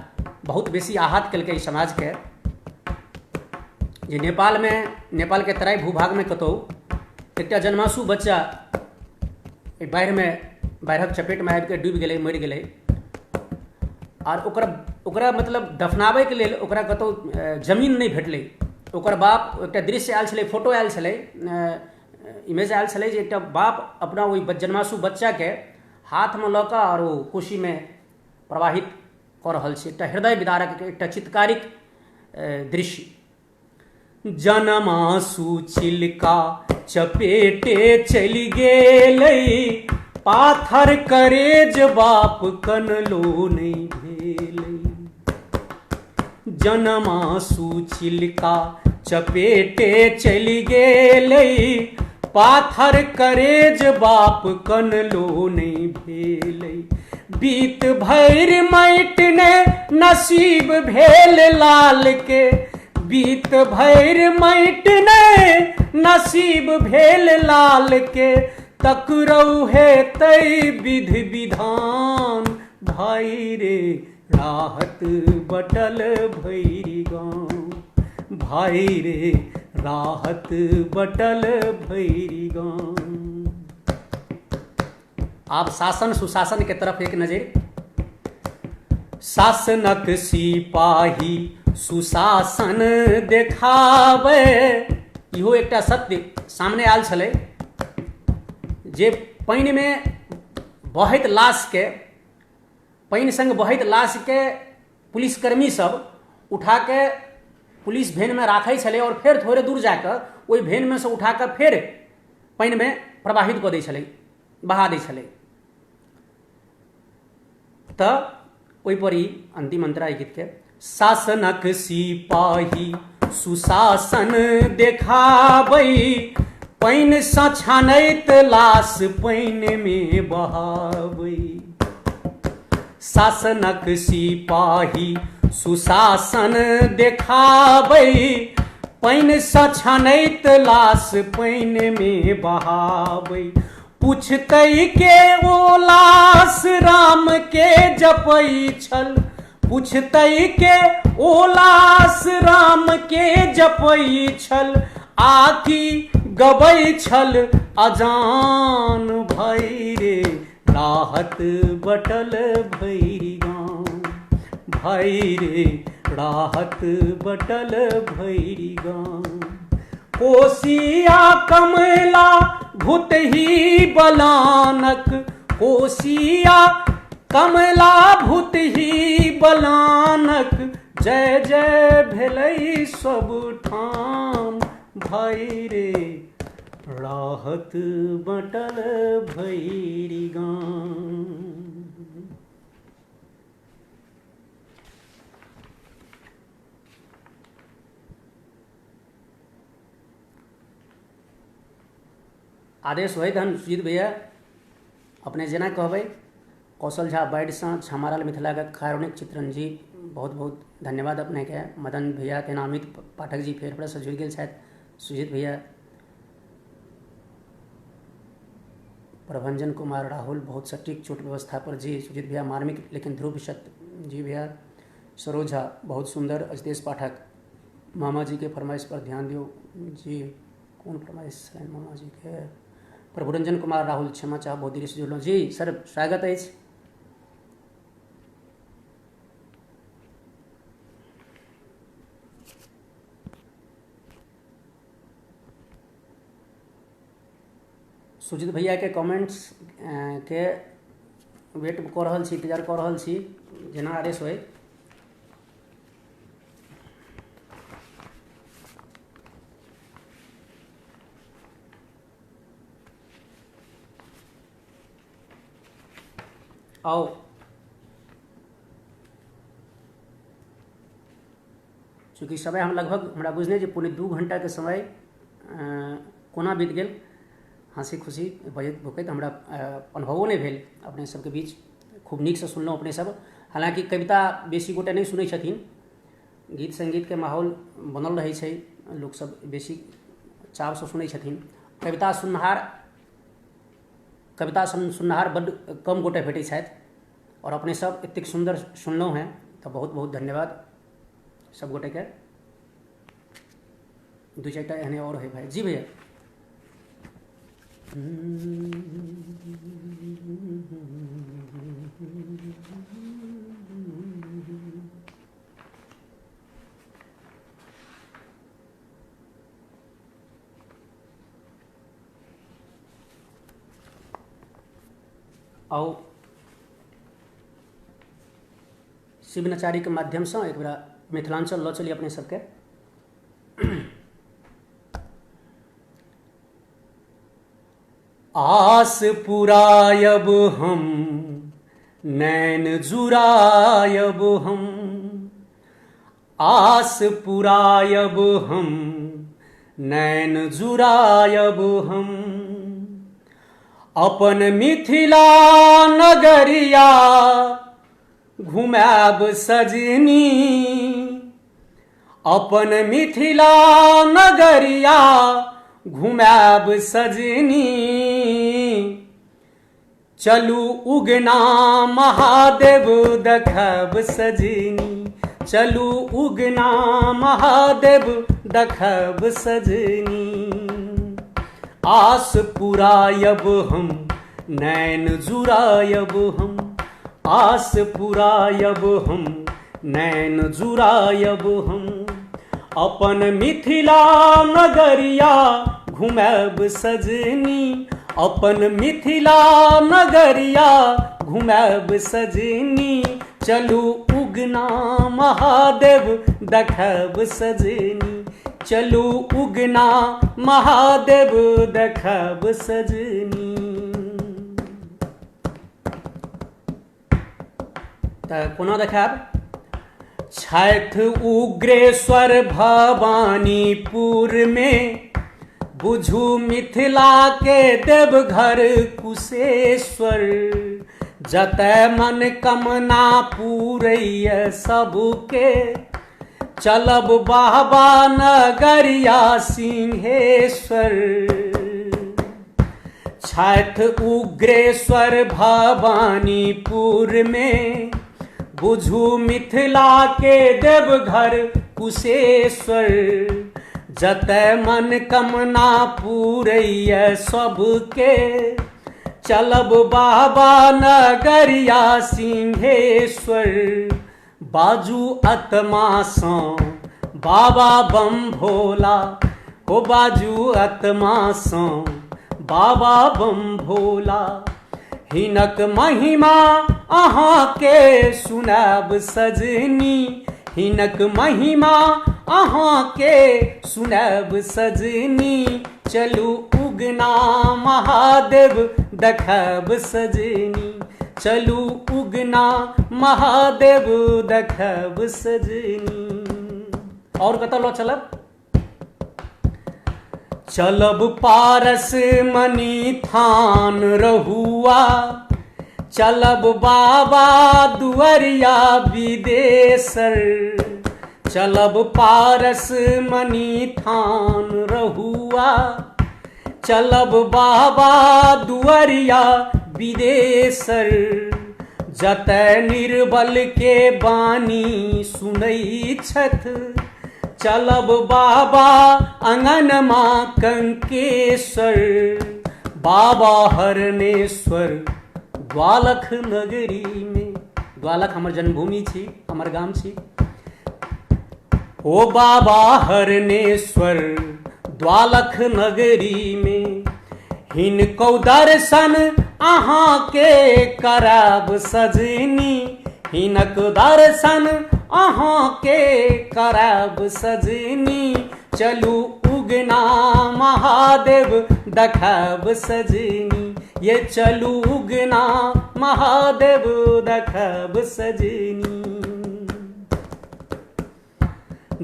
बहुत बेसी आहत केलकै समाज के। जे नेपाल में, नेपाल के तराई भूभाग में कतौ एकटा जन्मासु बच्चा बाढ़ि में, बाढ़िक चपेट में आबि के डूबि गेलै, मरि गेलै। और ओकरा मतलब दफनाबै के लेल ओकरा कतौ जमीन नहीं भेटलै। ओकर बाप, एकटा दृश्य आयल छलै, फोटो आयल छलै इमेज आयल छलै जे एकटा बाप अपना ओहि जन्मासु बच्चाके हाथमे लऽ कऽ आओर ओ कोशीमे प्रवाहित कऽ रहल छै। एकटा हृदय विदारक, एकटा चित्कारिक दृश्य। जनमासु चिलका चपेटे चलि गेलै, पाथर करेज बाप कनलो नहि भेलै। जनमासु चिलका चपेटे चलि गेलै, पाथर करेज बाप कनलो नहि भेलै। बीत भरि माटि ने नसीब भेल लाल के, बीत भरि माटि ने नसीब भेल लाल के। तकरौ हेतै विधि विधान, भाई रे राहत बटल भैरी गाँव, भाई रे राहत बटल भैरी गाँव। आब शासन सुशासन के तरफ एक नजर। शासनक सिपाही सुशासन देखाबै, इहो एकटा सत्य सामने आयल छलै जे पानिमे बहैत लाशके, पानि संग बहैत लाशके पुलिसकर्मी सब उठाके पुलिस वैनमे राखै छलै और फेर थोड़े दूर जाकऽ ओहि वैनमे से उठाकऽ फेर पानिमे प्रवाहित कऽ दै छलै, बहा दै छलै। तऽ ओहिपर ई अंतिम अंतरा गीतके। शासनक सिपाही सुशासन देखाबै, पानि सँ छानैत लाश पानिमे बहाबै। शासनक सिपाही सुशासन देखाबै, पानि सँ छानैत लाश पानिमे बहाबै। पूछतै के ओ लाश राम के जपै छल, पूछतै के ओ लाश राम के जपै छल, आकि गबै छल अजान। भाई रे राहत बटल भैरी गाँव, भाई रे राहत बटल भैरी गाँव। कोसिया कमला भुतही बलानक, कोसिया कमला भुतही बलानक। जय जय भेलै सब ठाम, भाई रे राहत बटल भैरी गाँव। आदेश होइत हन सुजीत भैया, अपने जेना कहबै। कौशल झा बाइडसँ छमाराल मिथिलाके कारुणिक चित्रण जी, बहुत बहुत धन्यवाद अपनेके। मदन भैया तेना अमित पाठक जी फेर फेरसँ जुड़ि गेल छथि। सुजीत भैया, प्रभंजन कुमार राहुल बहुत सटीक चोट व्यवस्था पर जी। सुजीत भैया मार्मिक लेकिन ध्रुव सत्य जी भैया। सरोज झा बहुत सुंदर। अजतेश पाठक, मामा जी के फरमाइश पर ध्यान दियो जी। कौन फरमाइश है मामा जी के? प्रभुरंजन कुमार राहुल, क्षमा चाह बहुत देरी से जुड़लहुँ जी। सर स्वागत अछि। सुजीत भैया के कमेंट्स के वेट कऽ रहल छी, इंतजार कऽ रहल छी, जेना आदेश होय। आओ चूँकि समय हम लगभग हमरा बुझने जे पौने 2 घंटा के समय कोना बीत गेल, हँसी खुशी बजैत भुकैत हमरा अनुभवो नहि भेल अपने सबके बीच। खूब नीकसँ सुनलहुँ अपने सब। हालांकि कविता बेसी गोटे नहि सुनै छथिन, गीत संगीतके माहौल बनल रहै छै, लोकसब बेसी चावसँ सुनै छथिन। कविता सुननिहार बड्ड कम गोटे भेटै छथि, और अपने सब एतेक सुंदर सुनलहुँ हैं, तऽ बहुत बहुत धन्यवाद सब गोटे के। 2-4टा एहने और है भाई जी भैया। आओ शिव नचारी के माध्यम से एक बेरा मिथिलांचल लऽ चली अपने सबके। आस पुरायब हम नैन जुरायब हम, आस पुरायब हम नैन जुरायब हम, अपन मिथिला नगरिया घुमाब सजनी, अपन मिथिला नगरिया घुमाब सजनी, चलू उगना महादेव देखब सजनी, चलू उगना महादेव देखब सजनी, आस पुरायब हम नैन जुरायब हम, आस पुरायब हम नैन जुरायब हम, अपन मिथिला नगरिया घुमाब सजनी, अपन मिथिला नगरिया घुमाब सजनी, चलू उगना महादेव देखब सजनी, चलू उगना महादेव देखब सजनी। तऽ कोना देखाब? छथि उग्रेश्वर भवानीपुर में, बुझू मिथिला के देवघर कुशेश्वर, जतय मन कामना पूरैय सबके, चलब बाबा नगरिया सिंहेश्वर। छथि उग्रेश्वर भवानीपुर में, बुझू मिथिला के देवघर कुशेश्वर, जतय मन कामना पूरैय सबके, चलब बाबा नगरिया सिंहेश्वर। बाजू आत्मा सँ बाबा बम भोला, हो बाजू आत्मा सँ बाबा बम भोला, हिनक महिमा अहाँके सुनाब सजनी, हिनक महिमा अहाँके सुनाब सजनी, चलू उगना महादेव देखब सजनी, चलू उगना महादेव देखब सजनी। और कतऽ लऽ चलब? चलब पारस मणि थान रहुआ, चलब बाबा दुआरिया विदेशर, चलब पारस मणि थान रहुआ, चलब बाबा दुआरिया विदेशर, जतय निर्बल के बानी सुनै छथि, चलब बाबा अंगनमा कंकेश्वर, बाबा हरणेश्वर द्वालख नगरी में, द्वालख हमर जन्मभूमि छी, हमर गाम छी। ओ बाबा हरणेश्वर द्वालख नगरी में, हिनको दर्शन अहाँके कराब सजनी, हिनक दर्शन अहाँके कराब सजनी, चलू उगना महादेव देखब सजनी, ये चलू उगना महादेव देखब सजनी।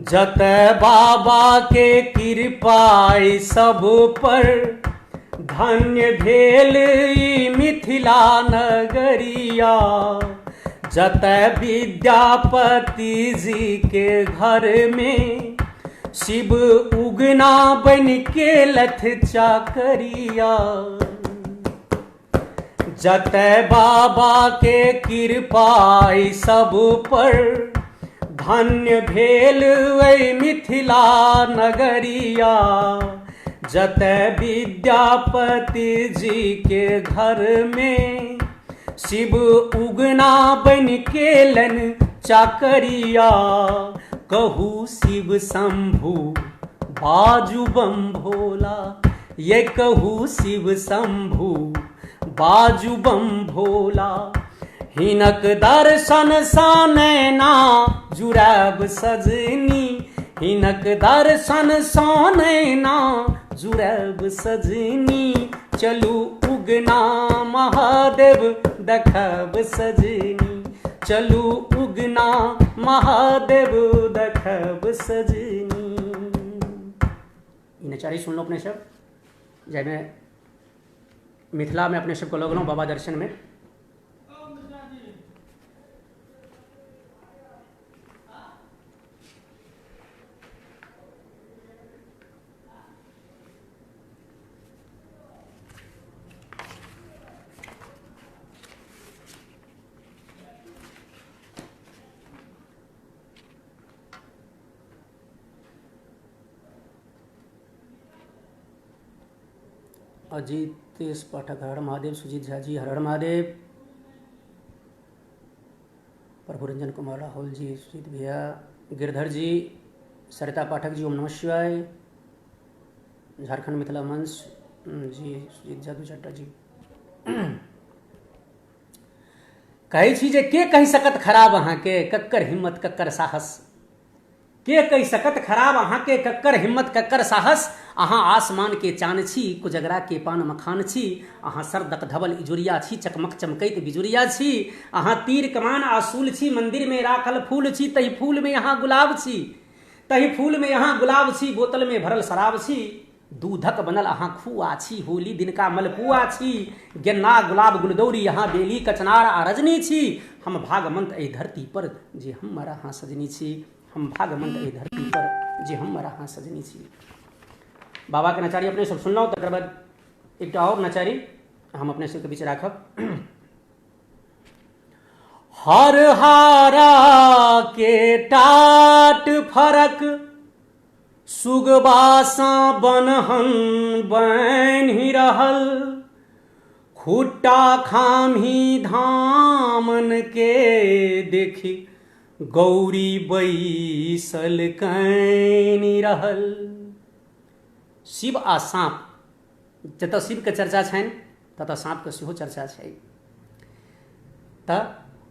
जतय बाबा के कृपाई सब पर, धन्य भेल ई मिथिला नगरिया, जतय विद्यापति जी के घर में, शिव उगना बन के लथ चाकरिया, जतय बाबा के कृपाई सब पर, धन्य भेल वै मिथिला नगरिया, जतय विद्यापति जी के घर में, शिव उगना बन के लन चाकरिया, कहू शिव शंभु बाजू बम भोला, ये कहू शिव शंभु बाजू बम भोला, हिनक दर्शन सा नैना जुड़ैब सजनी, हिनक दर्शन सा नैना जुड़ैब सजनी, चलू उगना महादेव देखब सजनी, चलू उगना महादेव देखब सजनी। इ नचारी सुन लो अपने सब, जाहिमे मिथिला में अपने सबको लगलहुँ बाबा दर्शन में। अजीत पाठक हर हर महादेव, सुजीत झा जी हर हर महादेव, प्रभु रंजन कुमार राहुल जी, सुजीत भैया, गिरधर जी, सरिता पाठक जी ओम नमः शिवाय, झारखंड मिथिला मंच जी, सुजीत झा दू चारिटा जी। कहै छी जे के कहि सकत खराब अहाँके, कक्कर हिम्मत कक्कर साहस, के कहि सकत खराब अहाँके, कक्कर हिम्मत कक्कर साहस, अहाँ आसमान के चान छी, कुजगरा के पान मखान छी, अहाँ सरदक धवल इजुरिया छी, चकमक चमकैत बिजुरिया छी, अहाँ तीर कमान आसूल छी, मंदिर में राखल फूल छी, तही फूल में यहाँ गुलाब छी, तही फूल में यहाँ गुलाब छी, बोतल में भरल शराब छी, दूधक बनल अहाँ खुआ छी, होली दिन का मलपुआ छी, गेन्ना गुलाब गुलदौरी यहाँ बेली कचनार आ रजनी छी, हम भागमंत एहि धरती पर जे हमर अहाँ सजनी छी, हम भागमंत एहि धरती पर जे हमर अहाँ सजनी छी। बाबा के नचारी अपने सब सुनलहुँ, तकर बाद एकटा और नचारी हम अपने सबके बीच राखब। हर हारा के टाट फरक, सुगबासा बनहन बान्हि रहल, खुट्टा खाम्ही धामन के देखी, गौरी बैसल कनि रहल। शिव आ साँप, जतऽ शिव के चर्चा छनि ततऽ साँप के सेहो चर्चा छै। तऽ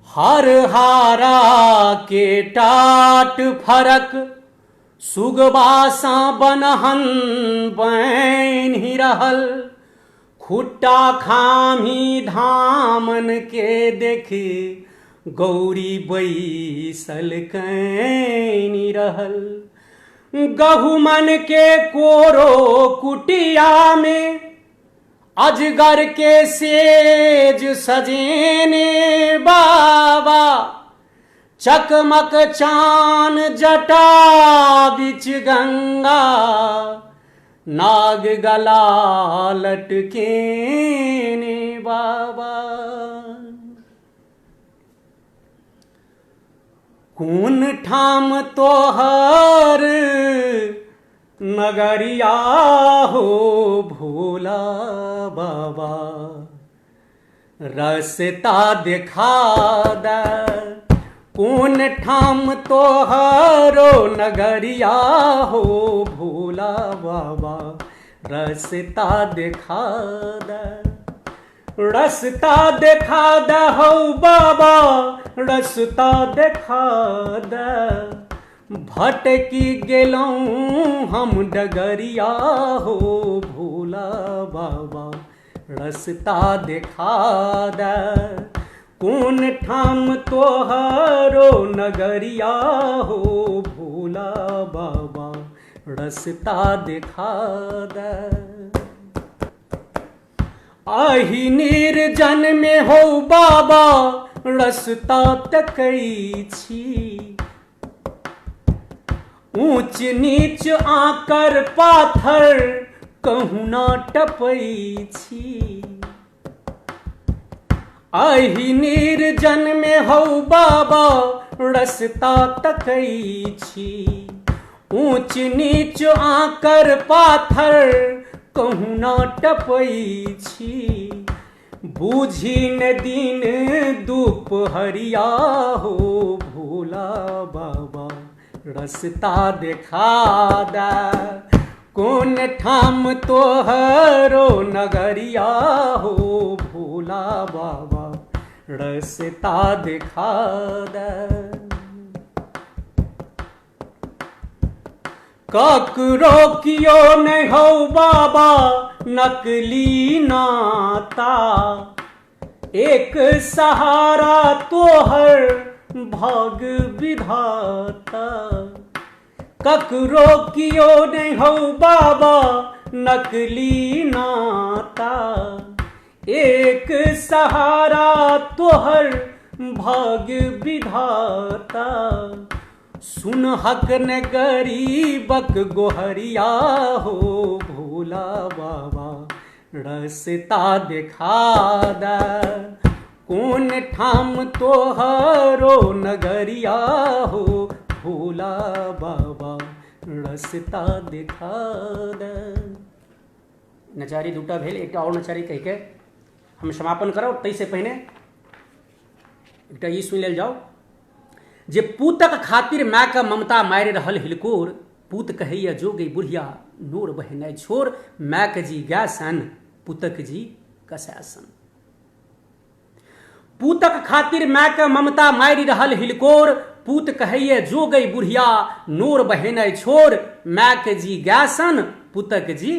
हर हारा के टाट फरक, सुगबासा बनहन बान्हि रहल, खुट्टा खाम्ही धामन के देखी, गौरी बैसल कनि रहल। गहुमन के कोरो कुटिया में, अजगर के सेज सजेने बाबा, चकमक चान जटा बिच गंगा, नाग गला लटकेने बाबा। कौन ठाम तोहर नगरिया हो भोला बाबा, रस्ता दिखा द। कौन ठाम तोहरो नगरिया हो भोला बाबा, रस्ता दिखा द। रस्ता देखा द हो बाबा, रस्ता देखा द। भटकी गेलौं हम डगरिया हो भोला बाबा, रस्ता देखा द। कौन ठाम तोहरो नगरिया हो भोला बाबा, रस्ता देखा द। आही निर्जन में हो बाबा, रस्ता तकै छी। ऊंच नीच आकर पाथर कहूँ ना टपै छी। आही निर्जन में हो बाबा, रस्ता तकै छी। ऊंच नीच आकर पाथर कहूँ ना टपै छी। बूझी न दिन दुपहरिया हो भोला बाबा, रस्ता देखा द। कौन ठाम तोहरो नगरिया हो भोला भोला बाबा रस्ता दिखा दे। ककरो कियो नहीं हो बाबा नकली नाता, एक सहारा तोहर भाग विधाता। ककरो कियो नहीं हो बाबा नकली नाता, एक सहारा तोहर भाग्य विधाता। सुन हक ने गरीबक गोहरिया हो भोला बाबा रस्ता दिखा दे। कौन ठाम तोहरो नगरिया हो भोला बाबा रस्ता दिखा दे। नचारी दूटा भेल, एक और नचारी कह के हम समापन करब। ताहिसँ पहिने एकटा ई सुनि लेल जाउ जे पूतक खातिर मायके ममता मारि रहल हिलकोर। पूत कहैया जो गई बुढ़िया नोर बहनाइ छोड़, मायके जी गैसन पूतक जी कसैसन। पूतक खातिर मायके ममता मारि रहल हिलकोर, पूत कहैया जो गई बुढ़िया नोर बहनाइ छोड़, मायके जी गैसन पूतक जी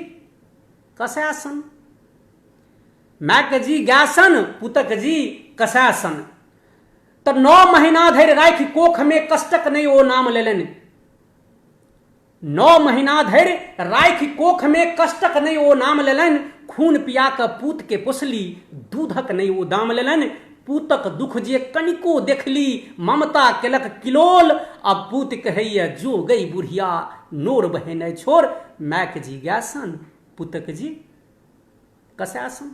कसैसन। मायके जी गैसन पूतक जी कसैसन। तो 9 महीना धरि राखि कोख में कष्टक नहीं ओ नाम लेलनि। 9 महीना धरि राखि कोख में कष्टक नहीं ओ नाम लेलनि। खून पिया के पूत के पोसली दूधक नहीं ओ दाम लेलनि। पूतक दुख जे कनिको देखली ममता केलक किलोल, अब पूत कहैया जो गई बुढ़िया नोर बहनाइ छोड़, मायके जी गैसन पूतक जी कसैसन।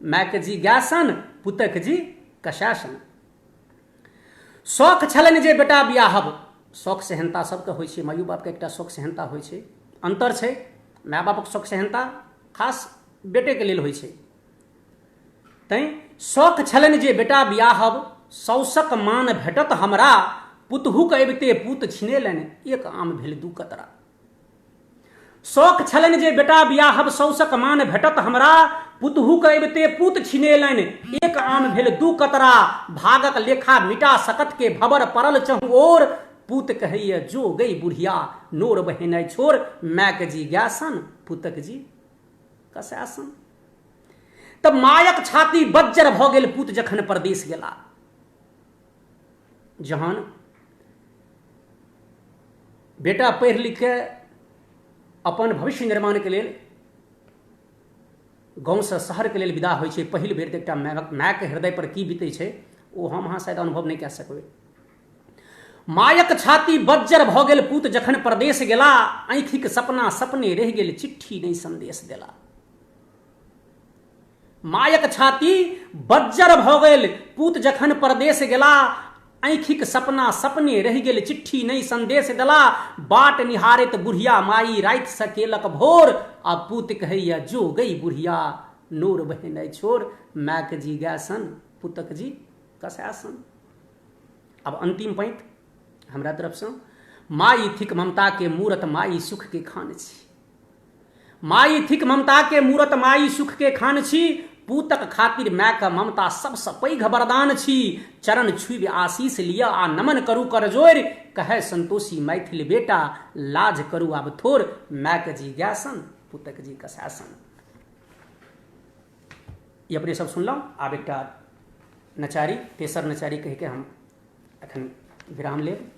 मायके जी गैसन पूतक जी कसैसन। शौक छलनि जे बेटा बियाहब। शौक सेहनता सबके होइ छै, मायो बापके एकटा शौक सेहनता होइ छै। अंतर छै, माय बापक शौक सेहनता खास बेटेके लेल होइ छै। तैं शौक छलनि जे बेटा बियाहब, सौसक मान भेटत हमरा, पुतहुक अबिते पूत छिनेलनि एक आम भेल दू कतरा। शौक छलनि जे बेटा बियाहब, सौसक मान भेटत हमरा, पुतहुक अबिते पूत छिनेलनि एक आम भेल दू कतरा। भागक लेखा मिटा सकत के भबर परल चहु ओर, पूत कहैया जो गई बुढ़िया नोर बहनाइ छोड़, मायके जी गैसन पूतक जी कसैसन। तब मायक छाती बज्जर भऽ गेल पूत जखन परदेश गेला। जहन बेटा पढ़ि लिख के अपन भविष्य निर्माणके लेल गाँवसँ शहरके लेल विदा होइ छै, पहिल बेर एकटा मायके हृदय पर की बीतै छै ओ हम अहाँ शायद अनुभव नहि कए सकबै। मायक छाती बज्जर भऽ गेल पूत जखन परदेश गेला, आँखिक सपना सपने रहि गेल चिट्ठी नहि संदेश देला। मायक छाती बज्जर भऽ गेल पूत जखन परदेश गेला, आँखिक सपना सपने रहि गेल चिट्ठी नहि संदेश देला। बाट निहारैत बुढ़िया माई राति सकेलक भोर, आ पूत कहैया जो गई बुढ़िया नोर बहनाइ छोड़, मायके जी गैसन पूतक जी कसैसन। अब अंतिम पंक्ति हमरा तरफसँ। माई थिक ममता के मूरत माई सुख के खान छी। माई थिक ममता के मूरत माई सुख के खान छी, पूतक खातिर मायके ममता सबसँ पैघ वरदान छी। चरण छुबि आशीष लिया आ नमन करू कर जोर, कहे संतोषी मैथिल बेटा लाज करू आब थोर, मायके जी गैसन पूतक जी कसैसन। ये अपने सब सुनलहुँ। आब एकटा नचारी, तेसर नचारी कहि के हम एखन विराम लेब।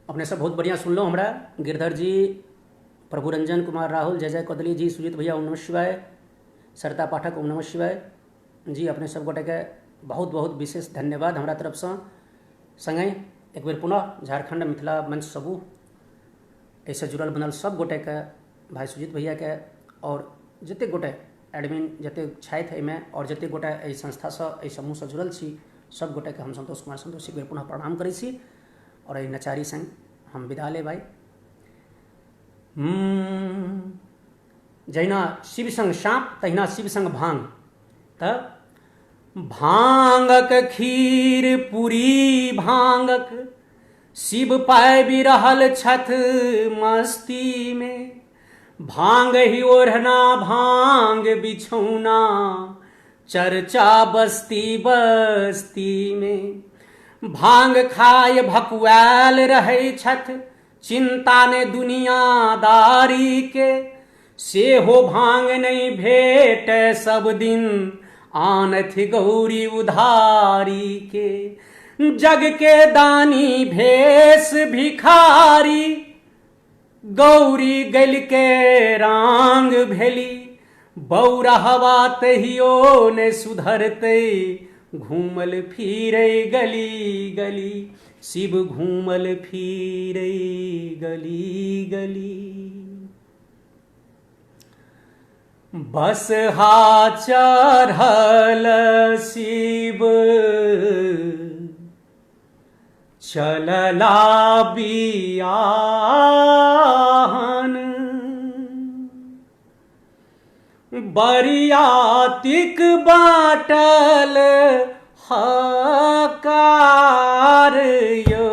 अपने सब बहुत बढ़िया सुनलो। हमरा गिरधर जी, प्रभु रंजन कुमार राहुल, जय जय कदली जी, सुजीत भैया ओम नमः शिवाय, सरिता पाठक ओम नमः शिवाय जी, अपने सब गोटे के बहुत बहुत विशेष धन्यवाद हमरा तरफसँ। संगे एक बेर पुनः झारखंड मिथिला मंच सबू एहिसँ जुड़ल बनल सब गोटे के, भाई सुजीत भैया के और जतेक गोटे एडमिन जतेक छथि एहिमे और जतेक गोटे एहि संस्थासँ एहि समूहसँ जुड़ल छी सब गोटे के हम संतोष कुमार संतोषी एक बेर पुनः प्रणाम करै छी और एहि नचारी संग हम विदा लेब भाई। जहिना शिव संग साँप तहिना शिव संग भांग। त भांगक खीर पूरी भांगक शिव पाबि रहल छथ मस्ती में। भांग ही ओढ़ना भांग बिछौना चर्चा बस्ती बस्ती में। भांग खाय भकुआल रहे छथ चिंता ने दुनियादारी के। से हो भांग नहीं भेट सब दिन आनथ गौरी उधारी के। जग के दानी भेष भिखारी गौरी गल के रांग भेली। बौरा हवा तहियो ने सुधरते घूमल फिरे गली गली। शिव घूमल फिरे गली गली। बस हा चढ़ल शिव चलला बियाहन। बरियातिक बाटल हकार यो।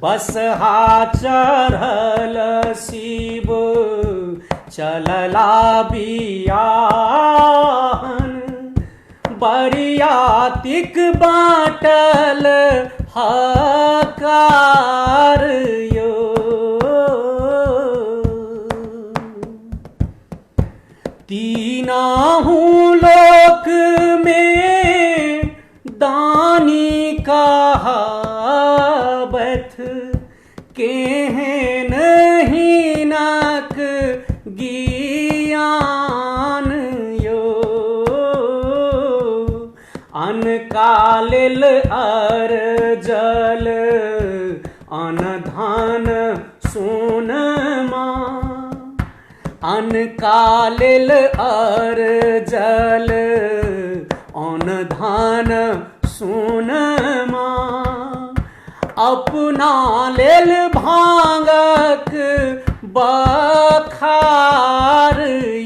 बस हा चढ़ल शिव चलला बियाहन। बरियातिक बाटल हकार यो। तीनाहु लोक में दानी कहावत केहन हीनक ज्ञान यो। अनकालिल अरजल अनधान सोनमा। अनकालिल अरजल अनधान सोनमा। अपना लेल भांगक बखार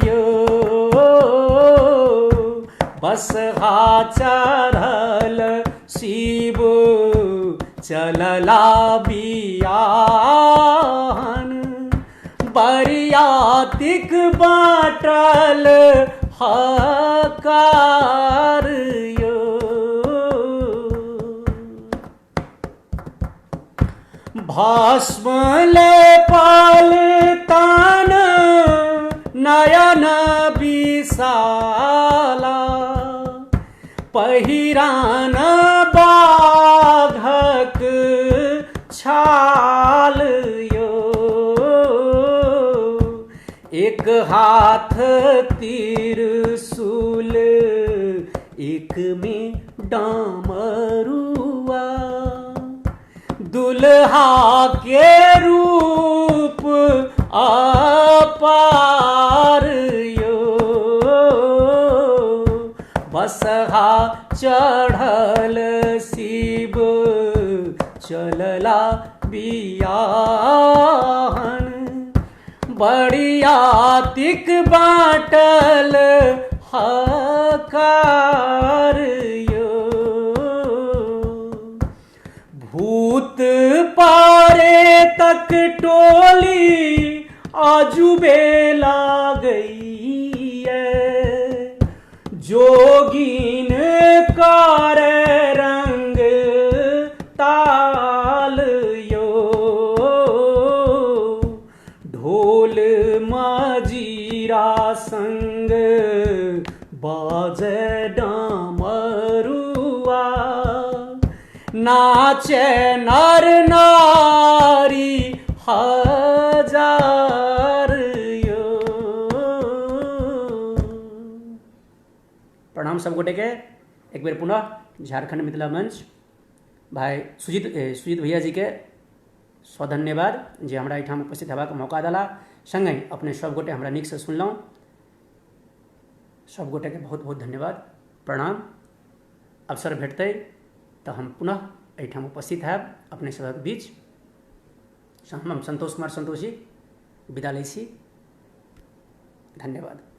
यो। बस हा चढ़ल शिव चलला बियाहन। बरियातिक बाटल हकार यो। भस्म लेपाल तान नयन विशाला। पहिरान बाघक छाल यो। एक हाथ त्रिशूल एक में डामरुआ। दुल्हा के रूप अपार यो। बसहा चढ़ल शिव चलला बियाहन। बरियातिक बाटल हकार यो। भूत पारे तक टोली आजुबे लागई है। जोगीन कार रंग ताल यो। ढोल मजीरा संग बाजे डामरुआ। नाचे नर नारी हजार यो। प्रणाम सब गोटे के एक बेर पुनः झारखंड मिथिला मंच भाई सुजीत भैया जी के स्वधन्यवाद जे हमरा एहिठाम उपस्थित हेबाक मौका देला। संगे अपने सब गोटे हमरा नीक से सुनलहुँ। सब गोटे के बहुत बहुत धन्यवाद। प्रणाम। अवसर भेटतै तऽ हम पुनः एहिठाम उपस्थित हैब अपने सभक बीच। हम संतोष कुमार संतोषी विदा लै छी। धन्यवाद।